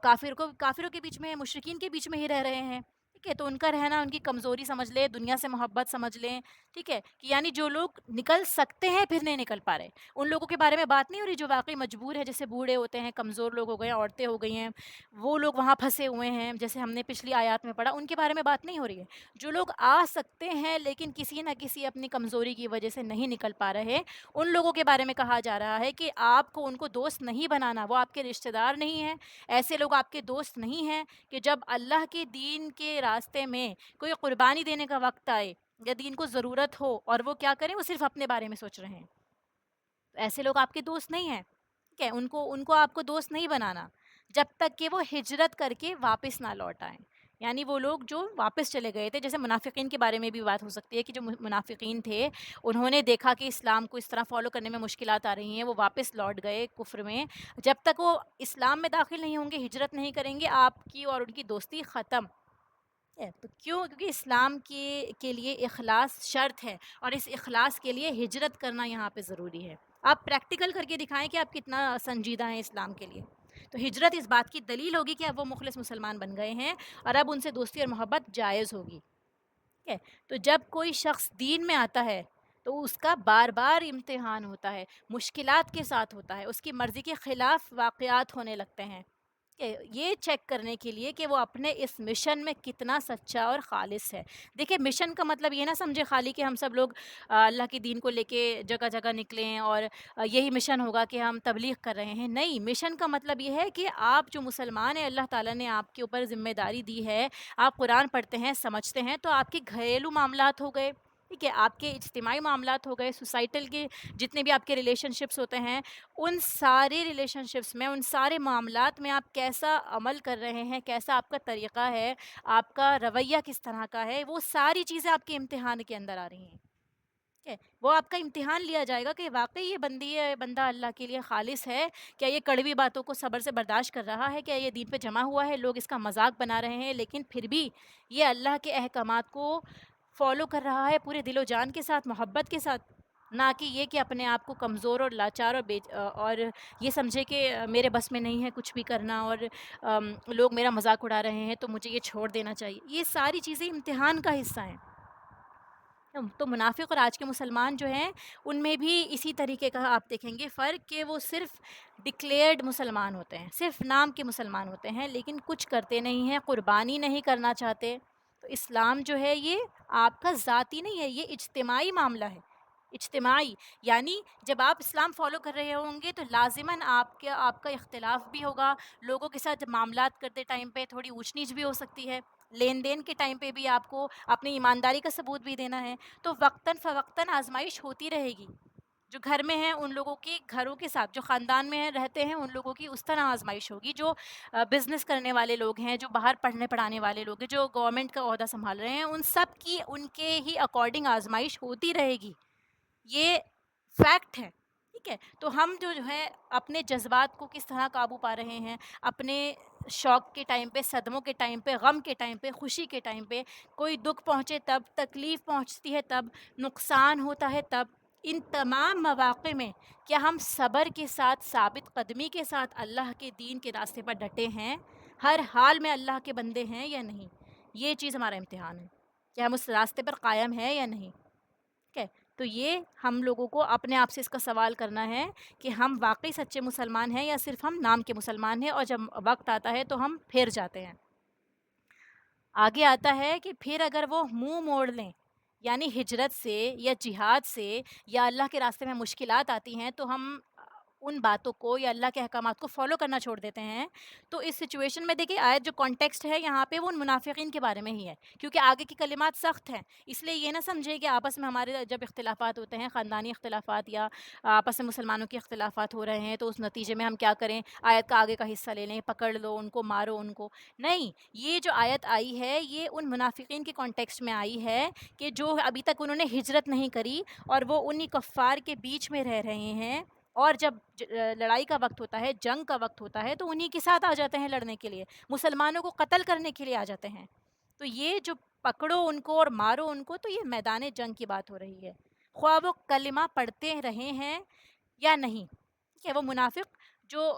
S1: کافروں کے بیچ میں ہیں، مشرکین کے بیچ میں ہی رہ رہے ہیں. ٹھیک ہے. تو ان کا رہنا ان کی کمزوری سمجھ لیں، دنیا سے محبت سمجھ لیں. ٹھیک ہے. کہ یعنی جو لوگ نکل سکتے ہیں پھر نہیں نکل پا رہے، ان لوگوں کے بارے میں بات نہیں ہو رہی جو واقعی مجبور ہے، جیسے بوڑھے ہوتے ہیں، کمزور لوگ ہو گئے ہیں، عورتیں ہو گئی ہیں، وہ لوگ وہاں پھنسے ہوئے ہیں جیسے ہم نے پچھلی آیات میں پڑھا، ان کے بارے میں بات نہیں ہو رہی ہے. جو لوگ آ سکتے ہیں لیکن کسی نہ کسی اپنی کمزوری کی وجہ سے نہیں نکل پا رہے، ان لوگوں کے بارے میں کہا جا رہا ہے کہ آپ کو ان کو دوست نہیں بنانا. وہ آپ کے رشتہ دار نہیں ہیں، ایسے لوگ آپ کے دوست نہیں ہیں کہ جب اللہ کے دین کے راستے میں کوئی قربانی دینے کا وقت آئے یا دین کو ضرورت ہو اور وہ کیا کریں، وہ صرف اپنے بارے میں سوچ رہے ہیں. ایسے لوگ آپ کے دوست نہیں ہیں. ٹھیک ہے. ان کو آپ کو دوست نہیں بنانا جب تک کہ وہ ہجرت کر کے واپس نہ لوٹ آئیں. یعنی وہ لوگ جو واپس چلے گئے تھے، جیسے منافقین کے بارے میں بھی بات ہو سکتی ہے کہ جو منافقین تھے انہوں نے دیکھا کہ اسلام کو اس طرح فالو کرنے میں مشکلات آ رہی ہیں، وہ واپس لوٹ گئے کفر میں. جب تک وہ اسلام میں داخل نہیں ہوں گے، ہجرت نہیں کریں گے، آپ کی اور ان کی دوستی ختم ہے. تو کیونکہ اسلام کے لیے اخلاص شرط ہے، اور اس اخلاص کے لیے ہجرت کرنا یہاں پہ ضروری ہے. آپ پریکٹیکل کر کے دکھائیں کہ آپ کتنا سنجیدہ ہیں اسلام کے لیے. تو ہجرت اس بات کی دلیل ہوگی کہ اب وہ مخلص مسلمان بن گئے ہیں اور اب ان سے دوستی اور محبت جائز ہوگی. ٹھیک ہے. تو جب کوئی شخص دین میں آتا ہے تو اس کا بار بار امتحان ہوتا ہے، مشکلات کے ساتھ ہوتا ہے، اس کی مرضی کے خلاف واقعات ہونے لگتے ہیں، کہ یہ چیک کرنے کے لیے کہ وہ اپنے اس مشن میں کتنا سچا اور خالص ہے. دیکھیں مشن کا مطلب یہ نہ سمجھے خالی کہ ہم سب لوگ اللہ کے دین کو لے کے جگہ جگہ نکلیں اور یہی مشن ہوگا کہ ہم تبلیغ کر رہے ہیں. نہیں، مشن کا مطلب یہ ہے کہ آپ جو مسلمان ہیں، اللہ تعالیٰ نے آپ کے اوپر ذمہ داری دی ہے، آپ قرآن پڑھتے ہیں، سمجھتے ہیں، تو آپ کے گھریلو معاملات ہو گئے. ٹھیک ہے، آپ کے اجتماعی معاملات ہو گئے، سوسائٹل کے جتنے بھی آپ کے ریلیشن شپس ہوتے ہیں، ان سارے ریلیشن شپس میں، ان سارے معاملات میں آپ کیسا عمل کر رہے ہیں، کیسا آپ کا طریقہ ہے، آپ کا رویہ کس طرح کا ہے، وہ ساری چیزیں آپ کے امتحان کے اندر آ رہی ہیں. ٹھیک ہے، وہ آپ کا امتحان لیا جائے گا کہ واقعی یہ بندہ اللہ کے لیے خالص ہے، کیا یہ کڑوی باتوں کو صبر سے برداشت کر رہا ہے، کیا یہ دین پہ جمع ہوا ہے، لوگ اس کا مذاق بنا رہے ہیں لیکن پھر بھی یہ اللہ کے احکامات کو فالو کر رہا ہے پورے دل و جان کے ساتھ، محبت کے ساتھ، نہ کہ یہ کہ اپنے آپ کو کمزور اور لاچار اور یہ سمجھے کہ میرے بس میں نہیں ہے کچھ بھی کرنا، اور لوگ میرا مذاق اڑا رہے ہیں تو مجھے یہ چھوڑ دینا چاہیے. یہ ساری چیزیں امتحان کا حصہ ہیں. تو منافق اور آج کے مسلمان جو ہیں ان میں بھی اسی طریقے کا آپ دیکھیں گے فرق، کہ وہ صرف ڈکلیئرڈ مسلمان ہوتے ہیں، صرف نام کے مسلمان ہوتے ہیں لیکن کچھ کرتے نہیں ہیں، قربانی نہیں کرنا چاہتے. تو اسلام جو ہے یہ آپ کا ذاتی نہیں ہے، یہ اجتماعی معاملہ ہے. اجتماعی یعنی جب آپ اسلام فالو کر رہے ہوں گے تو لازماً آپ کا اختلاف بھی ہوگا، لوگوں کے ساتھ معاملات کرتے ٹائم پہ تھوڑی اونچ نیچ بھی ہو سکتی ہے، لین دین کے ٹائم پہ بھی آپ کو اپنی ایمانداری کا ثبوت بھی دینا ہے. تو وقتاً فوقتاً آزمائش ہوتی رہے گی. جو گھر میں ہیں ان لوگوں کی گھروں کے ساتھ، جو خاندان میں رہتے ہیں ان لوگوں کی اس طرح آزمائش ہوگی، جو بزنس کرنے والے لوگ ہیں، جو باہر پڑھنے پڑھانے والے لوگ ہیں، جو گورنمنٹ کا عہدہ سنبھال رہے ہیں، ان سب کی ان کے ہی اکارڈنگ آزمائش ہوتی رہے گی. یہ فیکٹ ہے. ٹھیک ہے، تو ہم جو ہے اپنے جذبات کو کس طرح قابو پا رہے ہیں، اپنے شوق کے ٹائم پہ، صدموں کے ٹائم پہ، غم کے ٹائم پہ، خوشی کے ٹائم پہ، کوئی دکھ پہنچے تب، تکلیف پہنچتی ہے تب، نقصان ہوتا ہے تب، ان تمام مواقع میں کیا ہم صبر کے ساتھ، ثابت قدمی کے ساتھ اللہ کے دین کے راستے پر ڈٹے ہیں، ہر حال میں اللہ کے بندے ہیں یا نہیں. یہ چیز ہمارا امتحان ہے کہ ہم اس راستے پر قائم ہیں یا نہیں. ٹھیک ہے، تو یہ ہم لوگوں کو اپنے آپ سے اس کا سوال کرنا ہے کہ ہم واقعی سچے مسلمان ہیں یا صرف ہم نام کے مسلمان ہیں، اور جب وقت آتا ہے تو ہم پھر جاتے ہیں. آگے آتا ہے کہ پھر اگر وہ منہ موڑ لیں، یعنی ہجرت سے یا جہاد سے یا اللہ کے راستے میں مشکلات آتی ہیں تو ہم ان باتوں کو یا اللہ کے احکامات کو فالو کرنا چھوڑ دیتے ہیں. تو اس سچویشن میں دیکھیے آیت جو کانٹیکسٹ ہے یہاں پہ وہ ان منافقین کے بارے میں ہی ہے، کیونکہ آگے کی کلمات سخت ہیں. اس لیے یہ نہ سمجھے کہ آپس میں ہمارے جب اختلافات ہوتے ہیں، خاندانی اختلافات یا آپس میں مسلمانوں کے اختلافات ہو رہے ہیں، تو اس نتیجے میں ہم کیا کریں، آیت کا آگے کا حصہ لے لیں، پکڑ لو ان کو، مارو ان کو. نہیں، یہ جو آیت آئی ہے یہ ان منافقین کے کانٹیکسٹ میں آئی ہے کہ جو ابھی تک انہوں نے ہجرت نہیں کری اور وہ انہی کفار کے بیچ میں رہ رہے ہیں، اور جب لڑائی کا وقت ہوتا ہے، جنگ کا وقت ہوتا ہے تو انہی کے ساتھ آ جاتے ہیں لڑنے کے لیے، مسلمانوں کو قتل کرنے کے لیے آ جاتے ہیں. تو یہ جو پکڑو ان کو اور مارو ان کو، تو یہ میدان جنگ کی بات ہو رہی ہے، خواہ وہ کلمہ پڑھتے رہے ہیں یا نہیں. ٹھیک ہے، وہ منافق جو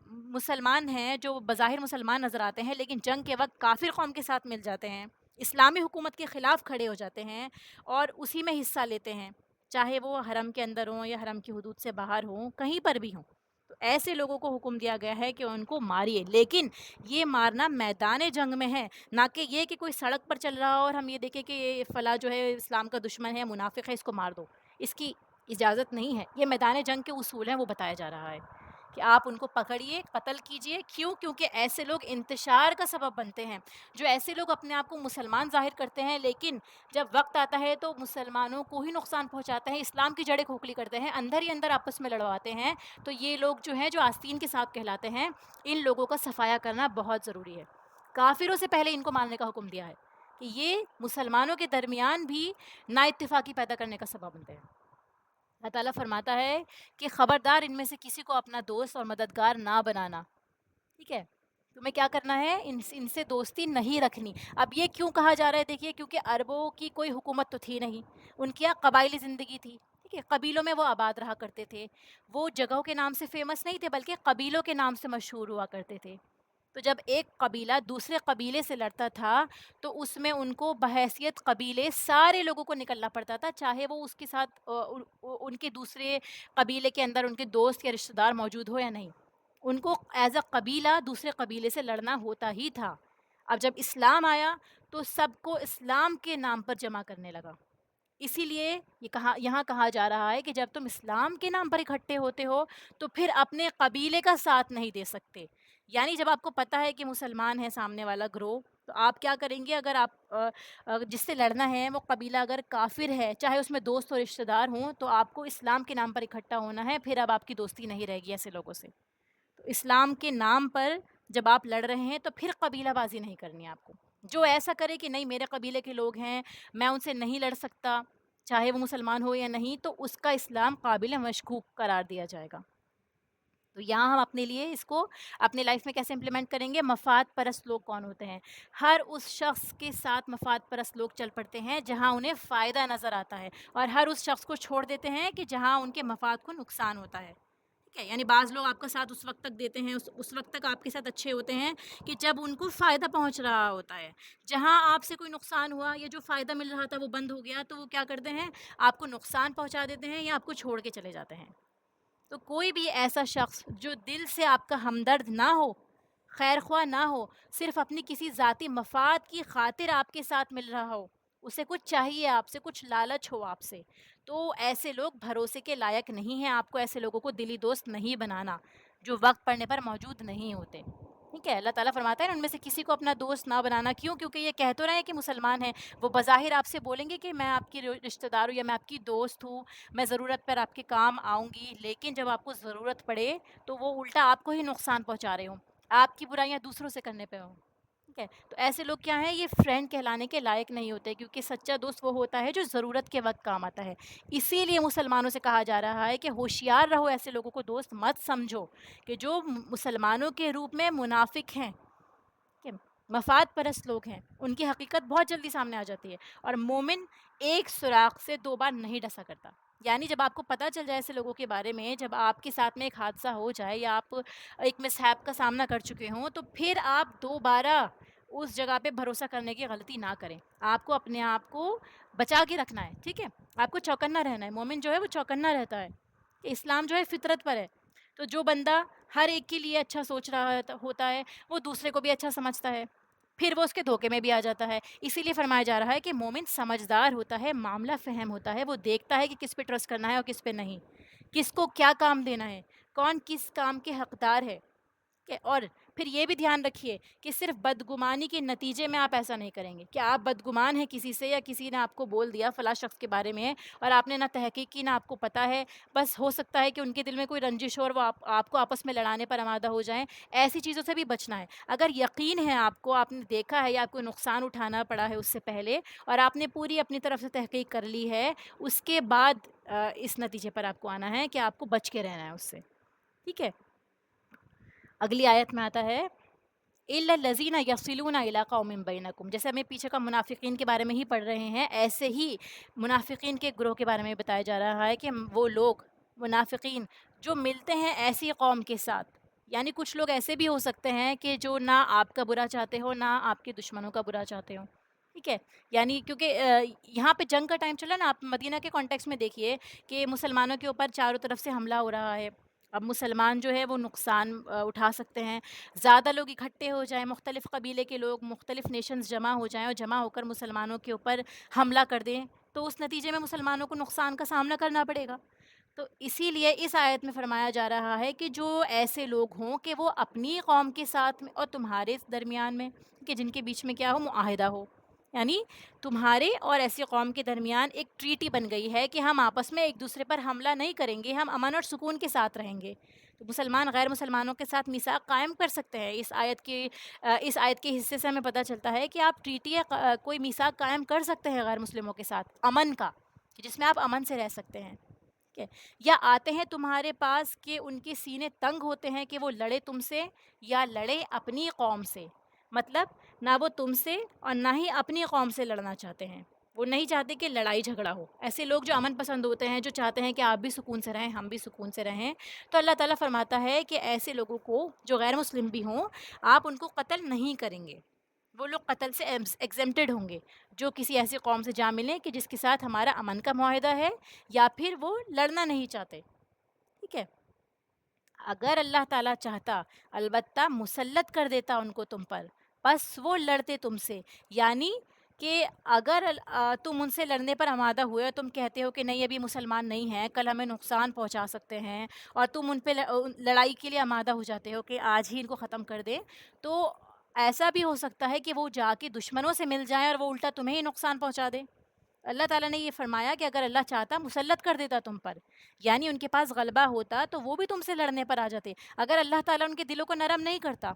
S1: مسلمان ہیں، جو بظاہر مسلمان نظر آتے ہیں لیکن جنگ کے وقت کافر قوم کے ساتھ مل جاتے ہیں، اسلامی حکومت کے خلاف کھڑے ہو جاتے ہیں اور اسی میں حصہ لیتے ہیں، چاہے وہ حرم کے اندر ہوں یا حرم کی حدود سے باہر ہوں، کہیں پر بھی ہوں. تو ایسے لوگوں کو حکم دیا گیا ہے کہ ان کو ماریے، لیکن یہ مارنا میدان جنگ میں ہے، نہ کہ یہ کہ کوئی سڑک پر چل رہا ہو اور ہم یہ دیکھیں کہ یہ فلاں جو ہے اسلام کا دشمن ہے، منافق ہے، اس کو مار دو. اس کی اجازت نہیں ہے. یہ میدان جنگ کے اصول ہیں، وہ بتایا جا رہا ہے کہ آپ ان کو پکڑیے، قتل کیجئے. کیوں؟ کیونکہ ایسے لوگ انتشار کا سبب بنتے ہیں. جو ایسے لوگ اپنے آپ کو مسلمان ظاہر کرتے ہیں لیکن جب وقت آتا ہے تو مسلمانوں کو ہی نقصان پہنچاتے ہیں، اسلام کی جڑیں کھوکھلی کرتے ہیں، اندر ہی اندر آپس میں لڑواتے ہیں. تو یہ لوگ جو ہیں، جو آستین کے ساتھ کہلاتے ہیں، ان لوگوں کا صفایا کرنا بہت ضروری ہے. کافروں سے پہلے ان کو مارنے کا حکم دیا ہے کہ یہ مسلمانوں کے درمیان بھی نا اتفاقی پیدا کرنے کا سبب بنتے ہیں. اللہ تعالیٰ فرماتا ہے کہ خبردار ان میں سے کسی کو اپنا دوست اور مددگار نہ بنانا. ٹھیک ہے، تمہیں کیا کرنا ہے، ان سے دوستی نہیں رکھنی. اب یہ کیوں کہا جا رہا ہے، دیکھیے کیونکہ عربوں کی کوئی حکومت تو تھی نہیں، ان کی یہاں قبائلی زندگی تھی. ٹھیک ہے، قبیلوں میں وہ آباد رہا کرتے تھے، وہ جگہوں کے نام سے فیمس نہیں تھے بلکہ قبیلوں کے نام سے مشہور ہوا کرتے تھے. تو جب ایک قبیلہ دوسرے قبیلے سے لڑتا تھا تو اس میں ان کو بحیثیت قبیلے سارے لوگوں کو نکلنا پڑتا تھا، چاہے وہ اس کے ساتھ ان کے دوسرے قبیلے کے اندر ان کے دوست یا رشتہ دار موجود ہو یا نہیں. ان کو ایز اے قبیلہ دوسرے قبیلے سے لڑنا ہوتا ہی تھا. اب جب اسلام آیا تو سب کو اسلام کے نام پر جمع کرنے لگا. اسی لیے یہاں کہا جا رہا ہے کہ جب تم اسلام کے نام پر اکٹھے ہوتے ہو تو پھر اپنے قبیلے کا ساتھ نہیں دے سکتے. یعنی جب آپ کو پتہ ہے کہ مسلمان ہے سامنے والا گروہ، تو آپ کیا کریں گے؟ اگر آپ جس سے لڑنا ہے وہ قبیلہ اگر کافر ہے، چاہے اس میں دوست اور رشتہ دار ہوں، تو آپ کو اسلام کے نام پر اکٹھا ہونا ہے، پھر اب آپ کی دوستی نہیں رہے گی ایسے لوگوں سے۔ تو اسلام کے نام پر جب آپ لڑ رہے ہیں تو پھر قبیلہ بازی نہیں کرنی ہے آپ کو۔ جو ایسا کرے کہ نہیں میرے قبیلے کے لوگ ہیں، میں ان سے نہیں لڑ سکتا، چاہے وہ مسلمان ہو یا نہیں، تو اس کا اسلام قابل مشکوک قرار دیا جائے گا۔ تو یہاں ہم اپنے لیے اس کو اپنی لائف میں کیسے امپلیمنٹ کریں گے؟ مفاد پرست لوگ کون ہوتے ہیں؟ ہر اس شخص کے ساتھ مفاد پرست لوگ چل پڑتے ہیں جہاں انہیں فائدہ نظر آتا ہے، اور ہر اس شخص کو چھوڑ دیتے ہیں کہ جہاں ان کے مفاد کو نقصان ہوتا ہے۔ ٹھیک ہے، یعنی بعض لوگ آپ کا ساتھ اس وقت تک دیتے ہیں، اس وقت تک آپ کے ساتھ اچھے ہوتے ہیں کہ جب ان کو فائدہ پہنچ رہا ہوتا ہے۔ جہاں آپ سے کوئی نقصان ہوا یا جو فائدہ مل رہا تھا وہ بند ہو گیا، تو وہ کیا کرتے ہیں؟ آپ کو نقصان پہنچا دیتے ہیں یا آپ کو چھوڑ کے چلے جاتے ہیں۔ تو کوئی بھی ایسا شخص جو دل سے آپ کا ہمدرد نہ ہو، خیر خواہ نہ ہو، صرف اپنی کسی ذاتی مفاد کی خاطر آپ کے ساتھ مل رہا ہو، اسے کچھ چاہیے آپ سے، کچھ لالچ ہو آپ سے، تو ایسے لوگ بھروسے کے لائق نہیں ہیں۔ آپ کو ایسے لوگوں کو دلی دوست نہیں بنانا جو وقت پڑنے پر موجود نہیں ہوتے۔ ٹھیک ہے، اللہ تعالیٰ فرماتا ہے نا، ان میں سے کسی کو اپنا دوست نہ بنانا۔ کیوں؟ کیونکہ یہ کہہ تو رہے ہیں کہ مسلمان ہیں، وہ بظاہر آپ سے بولیں گے کہ میں آپ کی رشتہ دار ہوں یا میں آپ کی دوست ہوں، میں ضرورت پر آپ کے کام آؤں گی، لیکن جب آپ کو ضرورت پڑے تو وہ الٹا آپ کو ہی نقصان پہنچا رہے ہوں، آپ کی برائیاں دوسروں سے کرنے پہ ہوں۔ ٹھیک ہے، تو ایسے لوگ کیا ہیں؟ یہ فرینڈ کہلانے کے لائق نہیں ہوتے، کیونکہ سچا دوست وہ ہوتا ہے جو ضرورت کے وقت کام آتا ہے۔ اسی لیے مسلمانوں سے کہا جا رہا ہے کہ ہوشیار رہو، ایسے لوگوں کو دوست مت سمجھو کہ جو مسلمانوں کے روپ میں منافق ہیں، کہ مفاد پرست لوگ ہیں، ان کی حقیقت بہت جلدی سامنے آ جاتی ہے۔ اور مومن ایک سوراخ سے دو بار نہیں ڈسا کرتا، یعنی جب آپ کو پتہ چل جائے ایسے لوگوں کے بارے میں، جب آپ کے ساتھ میں ایک حادثہ ہو جائے یا آپ ایک مس ہیپ کا سامنا کر چکے ہوں، تو پھر آپ دوبارہ اس جگہ پہ بھروسہ کرنے کی غلطی نہ کریں۔ آپ کو اپنے آپ کو بچا کے رکھنا ہے، ٹھیک ہے، آپ کو چوکنا رہنا ہے۔ مومن جو ہے وہ چوکنا رہتا ہے، کہ اسلام جو ہے فطرت پر ہے۔ تو جو بندہ ہر ایک کے لیے اچھا سوچ رہا ہوتا ہے، وہ دوسرے کو بھی اچھا سمجھتا ہے، پھر وہ اس کے دھوکے میں بھی آ جاتا ہے۔ اسی لیے فرمایا جا رہا ہے کہ مومن سمجھدار ہوتا ہے، معاملہ فہم ہوتا ہے، وہ دیکھتا ہے کہ کس پہ ٹرسٹ کرنا ہے اور کس پہ نہیں، کس کو کیا کام دینا ہے، کون کس کام کے حقدار ہے۔ اور پھر یہ بھی دھیان رکھیے کہ صرف بدگمانی کے نتیجے میں آپ ایسا نہیں کریں گے کہ آپ بدگمان ہیں کسی سے، یا کسی نے آپ کو بول دیا فلاں شخص کے بارے میں اور آپ نے نہ تحقیق کی نہ آپ کو پتہ ہے، بس ہو سکتا ہے کہ ان کے دل میں کوئی رنجش ہو اور وہ آپ کو آپس میں لڑانے پر آمادہ ہو جائیں۔ ایسی چیزوں سے بھی بچنا ہے۔ اگر یقین ہے آپ کو، آپ نے دیکھا ہے یا آپ کو نقصان اٹھانا پڑا ہے اس سے پہلے، اور آپ نے پوری اپنی طرف سے تحقیق کر لی ہے، اس کے بعد اس نتیجے پر آپ کو آنا ہے کہ آپ کو بچ کے رہنا ہے اس سے۔ ٹھیک ہے، اگلی آیت میں آتا ہے إِلَّا الَّذِينَ يَصِلُونَ إِلَىٰ قَوْمٍ بَيْنَكُمْ، جیسے ہمیں پیچھے کا منافقین کے بارے میں ہی پڑھ رہے ہیں، ایسے ہی منافقین کے گروہ کے بارے میں بتایا جا رہا ہے کہ وہ لوگ منافقین جو ملتے ہیں ایسی قوم کے ساتھ، یعنی کچھ لوگ ایسے بھی ہو سکتے ہیں کہ جو نہ آپ کا برا چاہتے ہو نہ آپ کے دشمنوں کا برا چاہتے ہو۔ ٹھیک ہے، یعنی کیونکہ یہاں پہ جنگ کا ٹائم چلا نا، آپ مدینہ کے کانٹیکس میں دیکھیے کہ مسلمانوں کے اوپر چاروں طرف سے حملہ ہو رہا ہے۔ اب مسلمان جو ہے وہ نقصان اٹھا سکتے ہیں، زیادہ لوگ اکٹھے ہو جائیں، مختلف قبیلے کے لوگ، مختلف نیشنز جمع ہو جائیں اور جمع ہو کر مسلمانوں کے اوپر حملہ کر دیں، تو اس نتیجے میں مسلمانوں کو نقصان کا سامنا کرنا پڑے گا۔ تو اسی لیے اس آیت میں فرمایا جا رہا ہے کہ جو ایسے لوگ ہوں کہ وہ اپنی قوم کے ساتھ میں اور تمہارے درمیان میں، کہ جن کے بیچ میں کیا ہو؟ معاہدہ ہو، یعنی تمہارے اور ایسی قوم کے درمیان ایک ٹریٹی بن گئی ہے کہ ہم آپس میں ایک دوسرے پر حملہ نہیں کریں گے، ہم امن اور سکون کے ساتھ رہیں گے۔ تو مسلمان غیر مسلمانوں کے ساتھ میثاق قائم کر سکتے ہیں۔ اس آیت کے حصے سے ہمیں پتہ چلتا ہے کہ آپ ٹریٹی یا کوئی میثاق قائم کر سکتے ہیں غیر مسلموں کے ساتھ، امن کا، کہ جس میں آپ امن سے رہ سکتے ہیں۔ ٹھیک ہے، یا آتے ہیں تمہارے پاس کہ ان کے سینے تنگ ہوتے ہیں کہ وہ لڑے تم سے یا لڑے اپنی قوم سے، مطلب نہ وہ تم سے اور نہ ہی اپنی قوم سے لڑنا چاہتے ہیں، وہ نہیں چاہتے کہ لڑائی جھگڑا ہو۔ ایسے لوگ جو امن پسند ہوتے ہیں، جو چاہتے ہیں کہ آپ بھی سکون سے رہیں ہم بھی سکون سے رہیں، تو اللہ تعالیٰ فرماتا ہے کہ ایسے لوگوں کو جو غیر مسلم بھی ہوں، آپ ان کو قتل نہیں کریں گے، وہ لوگ قتل سے ایگزمپٹڈ ہوں گے، جو کسی ایسی قوم سے جا ملیں کہ جس کے ساتھ ہمارا امن کا معاہدہ ہے یا پھر وہ لڑنا نہیں چاہتے۔ ٹھیک ہے، اگر اللہ تعالیٰ چاہتا البتہ مسلط کر دیتا ان کو تم پر، بس وہ لڑتے تم سے، یعنی کہ اگر تم ان سے لڑنے پر آمادہ ہوئے اور تم کہتے ہو کہ نہیں ابھی مسلمان نہیں ہیں، کل ہمیں نقصان پہنچا سکتے ہیں، اور تم ان پہ لڑائی کے لیے آمادہ ہو جاتے ہو کہ آج ہی ان کو ختم کر دیں، تو ایسا بھی ہو سکتا ہے کہ وہ جا کے دشمنوں سے مل جائیں اور وہ الٹا تمہیں ہی نقصان پہنچا دے۔ اللہ تعالیٰ نے یہ فرمایا کہ اگر اللہ چاہتا مسلط کر دیتا تم پر، یعنی ان کے پاس غلبہ ہوتا تو وہ بھی تم سے لڑنے پر آ جاتے۔ اگر اللہ تعالیٰ ان کے دلوں کو نرم نہیں کرتا،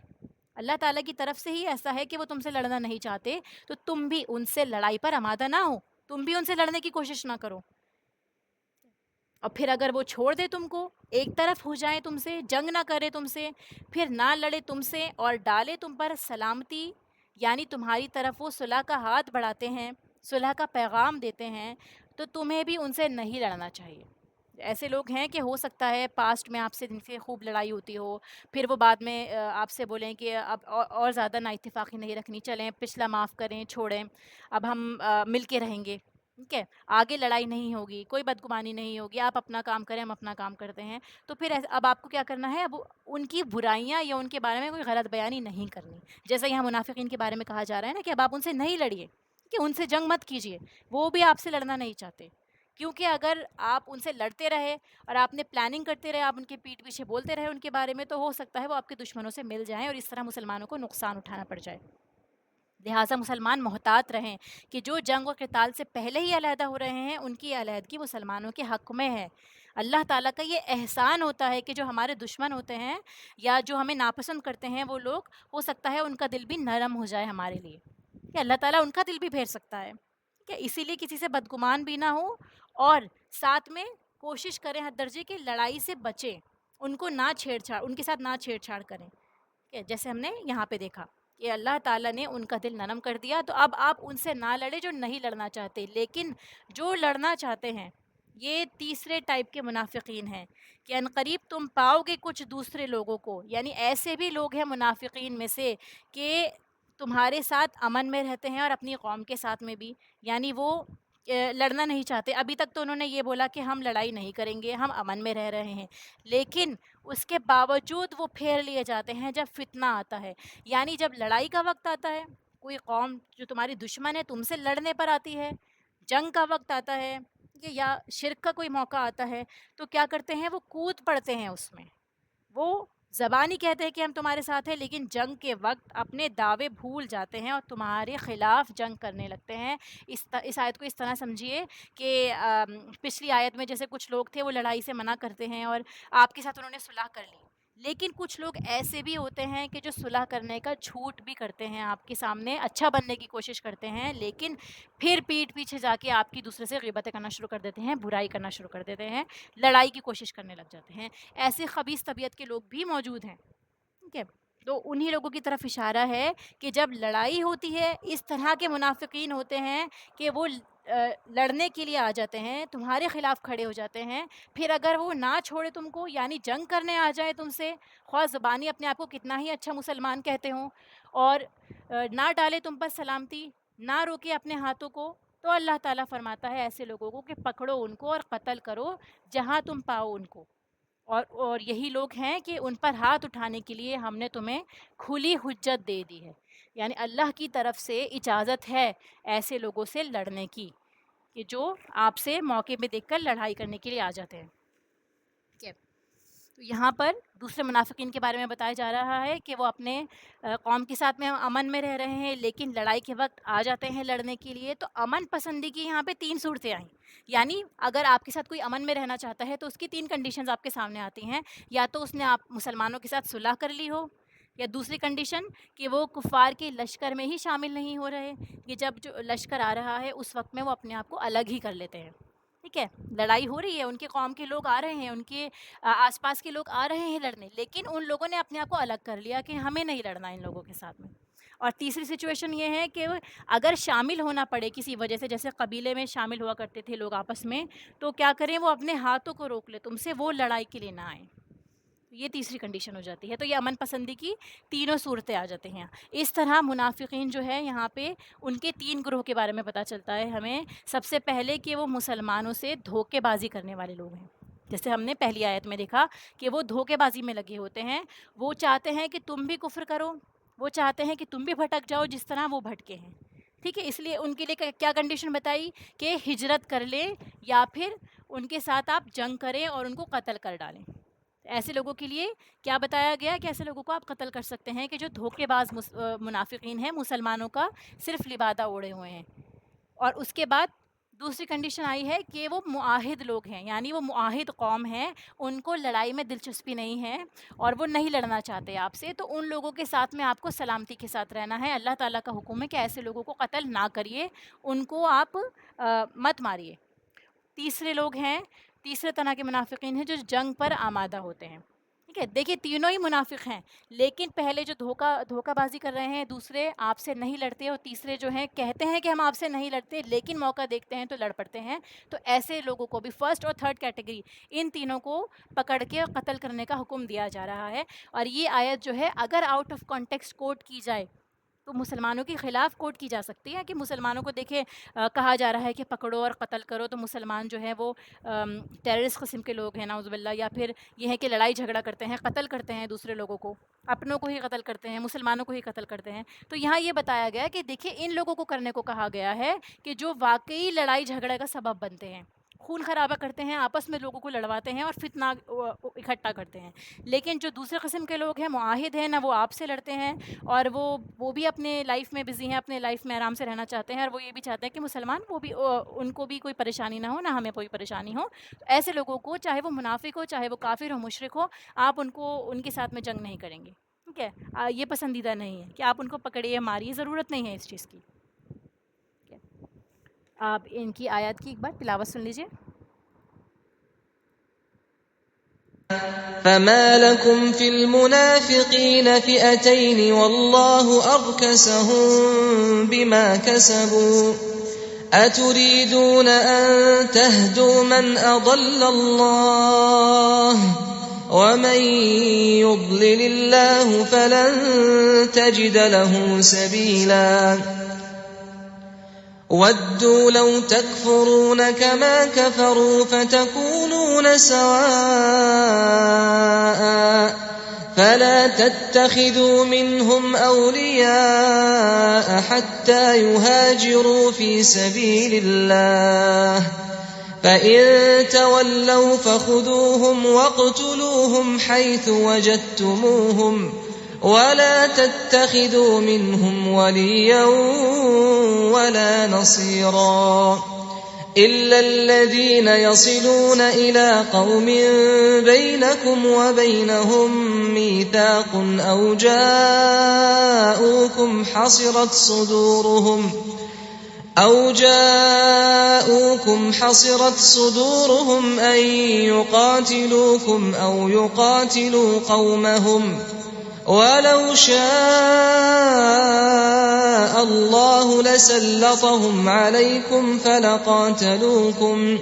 S1: اللہ تعالیٰ کی طرف سے ہی ایسا ہے کہ وہ تم سے لڑنا نہیں چاہتے، تو تم بھی ان سے لڑائی پر آمادہ نہ ہو، تم بھی ان سے لڑنے کی کوشش نہ کرو۔ اور پھر اگر وہ چھوڑ دے تم کو، ایک طرف ہو جائیں تم سے، جنگ نہ کرے تم سے، پھر نہ لڑے تم سے اور ڈالے تم پر سلامتی، یعنی تمہاری طرف وہ صلح کا ہاتھ بڑھاتے ہیں، صلح کا پیغام دیتے ہیں، تو تمہیں بھی ان سے نہیں لڑنا چاہیے۔ ایسے لوگ ہیں کہ ہو سکتا ہے پاسٹ میں آپ سے جن سے خوب لڑائی ہوتی ہو، پھر وہ بعد میں آپ سے بولیں کہ اب اور زیادہ نا اتفاقی نہیں رکھنی، چلیں پچھلا معاف کریں، چھوڑیں، اب ہم مل کے رہیں گے، ٹھیک ہے، آگے لڑائی نہیں ہوگی، کوئی بدگمانی نہیں ہوگی، آپ اپنا کام کریں، ہم اپنا کام کرتے ہیں۔ تو پھر اب آپ کو کیا کرنا ہے، اب ان کی برائیاں یا ان کے بارے میں کوئی غلط بیانی نہیں کرنی، جیسا یہاں منافقین کے بارے میں کہا جا رہا ہے نا کہ اب آپ ان سے نہیں لڑیے، کہ ان سے جنگ مت کیجیے، وہ بھی آپ سے لڑنا نہیں چاہتے، کیونکہ اگر آپ ان سے لڑتے رہے اور آپ نے پلاننگ کرتے رہے، آپ ان کے پیٹھ پیچھے بولتے رہے ان کے بارے میں، تو ہو سکتا ہے وہ آپ کے دشمنوں سے مل جائیں اور اس طرح مسلمانوں کو نقصان اٹھانا پڑ جائے۔ لہٰذا مسلمان محتاط رہیں کہ جو جنگ و قتال سے پہلے ہی علیحدہ ہو رہے ہیں، ان کی علیحدگی مسلمانوں کے حق میں ہے۔ اللہ تعالیٰ کا یہ احسان ہوتا ہے کہ جو ہمارے دشمن ہوتے ہیں یا جو ہمیں ناپسند کرتے ہیں، وہ لوگ ہو سکتا ہے ان کا دل بھی نرم ہو جائے ہمارے لیے، کہ اللہ تعالیٰ ان کا دل بھی پھیر سکتا ہے، کہ اسی لیے کسی سے بدگمان بھی نہ ہو، اور ساتھ میں کوشش کریں حد درجے کی لڑائی سے بچیں، ان کو نہ چھیڑ چھاڑ، ان کے ساتھ نہ چھیڑ چھاڑ کریں، کہ جیسے ہم نے یہاں پہ دیکھا کہ اللہ تعالیٰ نے ان کا دل نرم کر دیا، تو اب آپ ان سے نہ لڑے جو نہیں لڑنا چاہتے، لیکن جو لڑنا چاہتے ہیں، یہ تیسرے ٹائپ کے منافقین ہیں کہ عنقریب تم پاؤ گے کچھ دوسرے لوگوں کو، یعنی ایسے بھی لوگ ہیں منافقین میں سے کہ تمہارے ساتھ امن میں رہتے ہیں اور اپنی قوم کے ساتھ میں بھی، یعنی وہ لڑنا نہیں چاہتے، ابھی تک تو انہوں نے یہ بولا کہ ہم لڑائی نہیں کریں گے، ہم امن میں رہ رہے ہیں، لیکن اس کے باوجود وہ پھیر لیے جاتے ہیں جب فتنہ آتا ہے، یعنی جب لڑائی کا وقت آتا ہے، کوئی قوم جو تمہاری دشمن ہے تم سے لڑنے پر آتی ہے، جنگ کا وقت آتا ہے یا شرک کا کوئی موقع آتا ہے، تو کیا کرتے ہیں، وہ کود پڑتے ہیں اس میں، وہ زبانی کہتے ہیں کہ ہم تمہارے ساتھ ہیں، لیکن جنگ کے وقت اپنے دعوے بھول جاتے ہیں اور تمہارے خلاف جنگ کرنے لگتے ہیں۔ اس آیت کو اس طرح سمجھیے کہ پچھلی آیت میں جیسے کچھ لوگ تھے وہ لڑائی سے منع کرتے ہیں اور آپ کے ساتھ انہوں نے صلح کر لی، لیکن کچھ لوگ ایسے بھی ہوتے ہیں کہ جو صلح کرنے کا جھوٹ بھی کرتے ہیں، آپ کے سامنے اچھا بننے کی کوشش کرتے ہیں، لیکن پھر پیٹھ پیچھے جا کے آپ کی دوسرے سے غیبتیں کرنا شروع کر دیتے ہیں، برائی کرنا شروع کر دیتے ہیں، لڑائی کی کوشش کرنے لگ جاتے ہیں۔ ایسے خبیث طبیعت کے لوگ بھی موجود ہیں، ٹھیک ہے، تو انہی لوگوں کی طرف اشارہ ہے کہ جب لڑائی ہوتی ہے، اس طرح کے منافقین ہوتے ہیں کہ وہ لڑنے کے لیے آ جاتے ہیں، تمہارے خلاف کھڑے ہو جاتے ہیں، پھر اگر وہ نہ چھوڑے تم کو، یعنی جنگ کرنے آ جائے تم سے، خواہ زبانی اپنے آپ کو کتنا ہی اچھا مسلمان کہتے ہوں، اور نہ ڈالے تم پر سلامتی، نہ روکے اپنے ہاتھوں کو، تو اللہ تعالیٰ فرماتا ہے ایسے لوگوں کو کہ پکڑو ان کو اور قتل کرو جہاں تم پاؤ ان کو، اور یہی لوگ ہیں کہ ان پر ہاتھ اٹھانے کے لیے ہم نے تمہیں کھلی حجت دے دی ہے، یعنی اللہ کی طرف سے اجازت ہے ایسے لوگوں سے لڑنے کی، کہ جو آپ سے موقع میں دیکھ کر لڑائی کرنے کے لیے آ جاتے ہیں، ٹھیک ہے۔ تو یہاں پر دوسرے منافقین کے بارے میں بتایا جا رہا ہے کہ وہ اپنے قوم کے ساتھ میں امن میں رہ رہے ہیں، لیکن لڑائی کے وقت آ جاتے ہیں لڑنے کے لیے، تو امن پسندی کی یہاں پہ 3 صورتیں آئیں، یعنی اگر آپ کے ساتھ کوئی امن میں رہنا چاہتا ہے تو اس کی 3 کنڈیشنز آپ کے سامنے آتی ہیں، یا تو اس نے آپ مسلمانوں کے ساتھ صلح کر لی ہو، یا دوسری کنڈیشن کہ وہ کفار کے لشکر میں ہی شامل نہیں ہو رہے، کہ جب جو لشکر آ رہا ہے اس وقت میں وہ اپنے آپ کو الگ ہی کر لیتے ہیں، ٹھیک ہے، لڑائی ہو رہی ہے، ان کے قوم کے لوگ آ رہے ہیں، ان کے آس پاس کے لوگ آ رہے ہیں لڑنے، لیکن ان لوگوں نے اپنے آپ کو الگ کر لیا کہ ہمیں نہیں لڑنا ان لوگوں کے ساتھ میں۔ اور تیسری سچویشن یہ ہے کہ اگر شامل ہونا پڑے کسی وجہ سے، جیسے قبیلے میں شامل ہوا کرتے تھے لوگ آپس میں، تو کیا کریں، وہ اپنے ہاتھوں کو روک لے تم سے، وہ لڑائی کے لیے نہ آئیں، یہ تیسری کنڈیشن ہو جاتی ہے۔ تو یہ امن پسندی کی تینوں صورتیں آ جاتی ہیں۔ اس طرح منافقین جو ہے یہاں پہ ان کے 3 گروہ کے بارے میں پتہ چلتا ہے ہمیں، سب سے پہلے کہ وہ مسلمانوں سے دھوکے بازی کرنے والے لوگ ہیں، جیسے ہم نے پہلی آیت میں دیکھا کہ وہ دھوکے بازی میں لگے ہوتے ہیں، وہ چاہتے ہیں کہ تم بھی کفر کرو، وہ چاہتے ہیں کہ تم بھی بھٹک جاؤ جس طرح وہ بھٹکے ہیں، ٹھیک ہے، اس لیے ان کے لیے کیا کنڈیشن بتائی کہ ہجرت کر لیں یا پھر ان کے ساتھ آپ جنگ کریں اور ان کو قتل کر ڈالیں، ایسے لوگوں کے لیے کیا بتایا گیا کہ ایسے لوگوں کو آپ قتل کر سکتے ہیں کہ جو دھوکے باز منافقین ہیں، مسلمانوں کا صرف لبادہ اوڑھے ہوئے ہیں. اور اس کے بعد دوسری کنڈیشن آئی ہے کہ وہ معاہد لوگ ہیں، یعنی وہ معاہد قوم ہیں، ان کو لڑائی میں دلچسپی نہیں ہے اور وہ نہیں لڑنا چاہتے آپ سے، تو ان لوگوں کے ساتھ میں آپ کو سلامتی کے ساتھ رہنا ہے. اللہ تعالیٰ کا حکم ہے کہ ایسے لوگوں کو قتل نہ کریے، ان کو آپ مت ماریے. تیسرے لوگ ہیں، تیسرے طرح کے منافقین ہیں جو جنگ پر آمادہ ہوتے ہیں. ٹھیک ہے، دیکھیے تینوں ہی منافق ہیں، لیکن پہلے جو دھوکہ بازی کر رہے ہیں، دوسرے آپ سے نہیں لڑتے، اور تیسرے جو ہیں کہتے ہیں کہ ہم آپ سے نہیں لڑتے لیکن موقع دیکھتے ہیں تو لڑ پڑتے ہیں. تو ایسے لوگوں کو بھی فرسٹ اور تھرڈ کیٹیگری، ان تینوں کو پکڑ کے قتل کرنے کا حکم دیا جا رہا ہے. اور یہ آیت جو ہے اگر آؤٹ آف کانٹیکسٹ کوٹ کی جائے تو مسلمانوں کے خلاف کوٹ کی جا سکتی ہے کہ مسلمانوں کو دیکھیں کہا جا رہا ہے کہ پکڑو اور قتل کرو، تو مسلمان جو ہیں وہ ٹیررسٹ قسم کے لوگ ہیں نعوذ باللہ، یا پھر یہ ہے کہ لڑائی جھگڑا کرتے ہیں، قتل کرتے ہیں دوسرے لوگوں کو، اپنوں کو ہی قتل کرتے ہیں، مسلمانوں کو ہی قتل کرتے ہیں. تو یہاں یہ بتایا گیا کہ دیکھیں ان لوگوں کو کرنے کو کہا گیا ہے کہ جو واقعی لڑائی جھگڑے کا سبب بنتے ہیں، خون خرابہ کرتے ہیں، آپس میں لوگوں کو لڑواتے ہیں اور فتنہ اکٹھا کرتے ہیں. لیکن جو دوسرے قسم کے لوگ ہیں، معاہد ہیں، نہ وہ آپ سے لڑتے ہیں اور وہ بھی اپنے لائف میں بزی ہیں، اپنے لائف میں آرام سے رہنا چاہتے ہیں، اور وہ یہ بھی چاہتے ہیں کہ مسلمان وہ بھی ان کو بھی کوئی پریشانی نہ ہو، نہ ہمیں کوئی پریشانی ہو. تو ایسے لوگوں کو، چاہے وہ منافق ہو، چاہے وہ کافر ہو، مشرک ہو، آپ ان کے ساتھ میں جنگ نہیں کریں گے. ٹھیک ہے، یہ پسندیدہ نہیں ہے کہ آپ ان کو پکڑیے ماریے، ضرورت نہیں ہے اس چیز کی. ٹھیک ہے، آپ ان کی آیات کی ایک بار تلاوت سن لیجیے.
S2: فما لكم في المنافقين فئتين والله أركسهم بما كسبوا أتريدون أن تهدوا من أضل الله ومن يضلل الله فلن تجد له سبيلا وَدُّوا لَوْ تَكْفُرُونَ كَمَا كَفَرُوا فَتَكُونُونَ سَوَاءً فَلَا تَتَّخِذُوا مِنْهُمْ أَوْلِيَاءَ حَتَّى يُهَاجِرُوا فِي سَبِيلِ اللَّهِ فَإِن تَوَلَّوْا فَخُذُوهُمْ وَاقْتُلُوهُمْ حَيْثُ وَجَدتُّمُوهُمْ وَلَا تَتَّخِذُوا مِنْهُمْ وَلِيًّا وَلَا نَصِيرًا إِلَّا الَّذِينَ يَصِلُونَ إِلَىٰ قَوْمٍ بَيْنَكُمْ وَبَيْنَهُم مِّيثَاقٌ أَوْ جَاءُوكُمْ حَصِرَتْ صُدُورُهُمْ أَن يُقَاتِلُوكُمْ أَوْ يُقَاتِلُوا قَوْمَهُمْ وَلَوْ شَاءَ اللَّهُ لَسَلَّطَهُمْ عَلَيْكُمْ فَلَقَاتَلُوكُمْ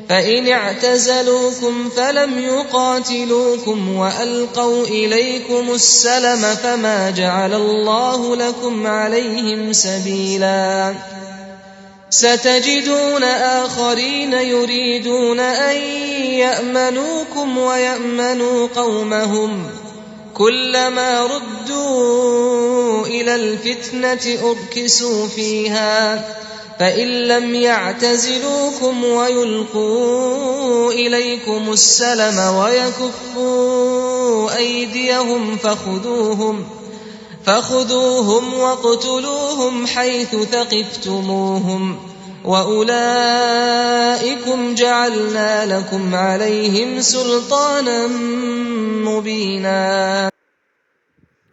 S2: فَإِنِ اعْتَزَلُوكُمْ فَلَمْ يُقَاتِلُوكُمْ وَأَلْقَوْا إِلَيْكُمُ السَّلَمَ فَمَا جَعَلَ اللَّهُ لَكُمْ عَلَيْهِمْ سَبِيلًا ستجدون آخرين يريدون أن يأمنوكم ويأمنوا قومهم كلما ردوا إلى الفتنة أركسوا فيها فإن لم يعتزلوكم ويلقوا إليكم السلم ويكفوا أيديهم فخذوهم واقتلوهم حيث ثقفتموهم وأولئكم جعلنا لكم عليهم سلطانا مبينا.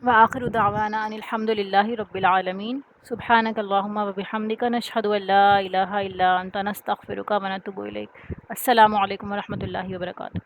S1: وآخر دعوانا ان الحمد للہ رب العالمین. سبحانک اللہم وبحمدک نشہد ان لا الہ الا انت نستغفرک ونتوب الیک. السلام علیکم ورحمۃ اللہ وبرکاتہ.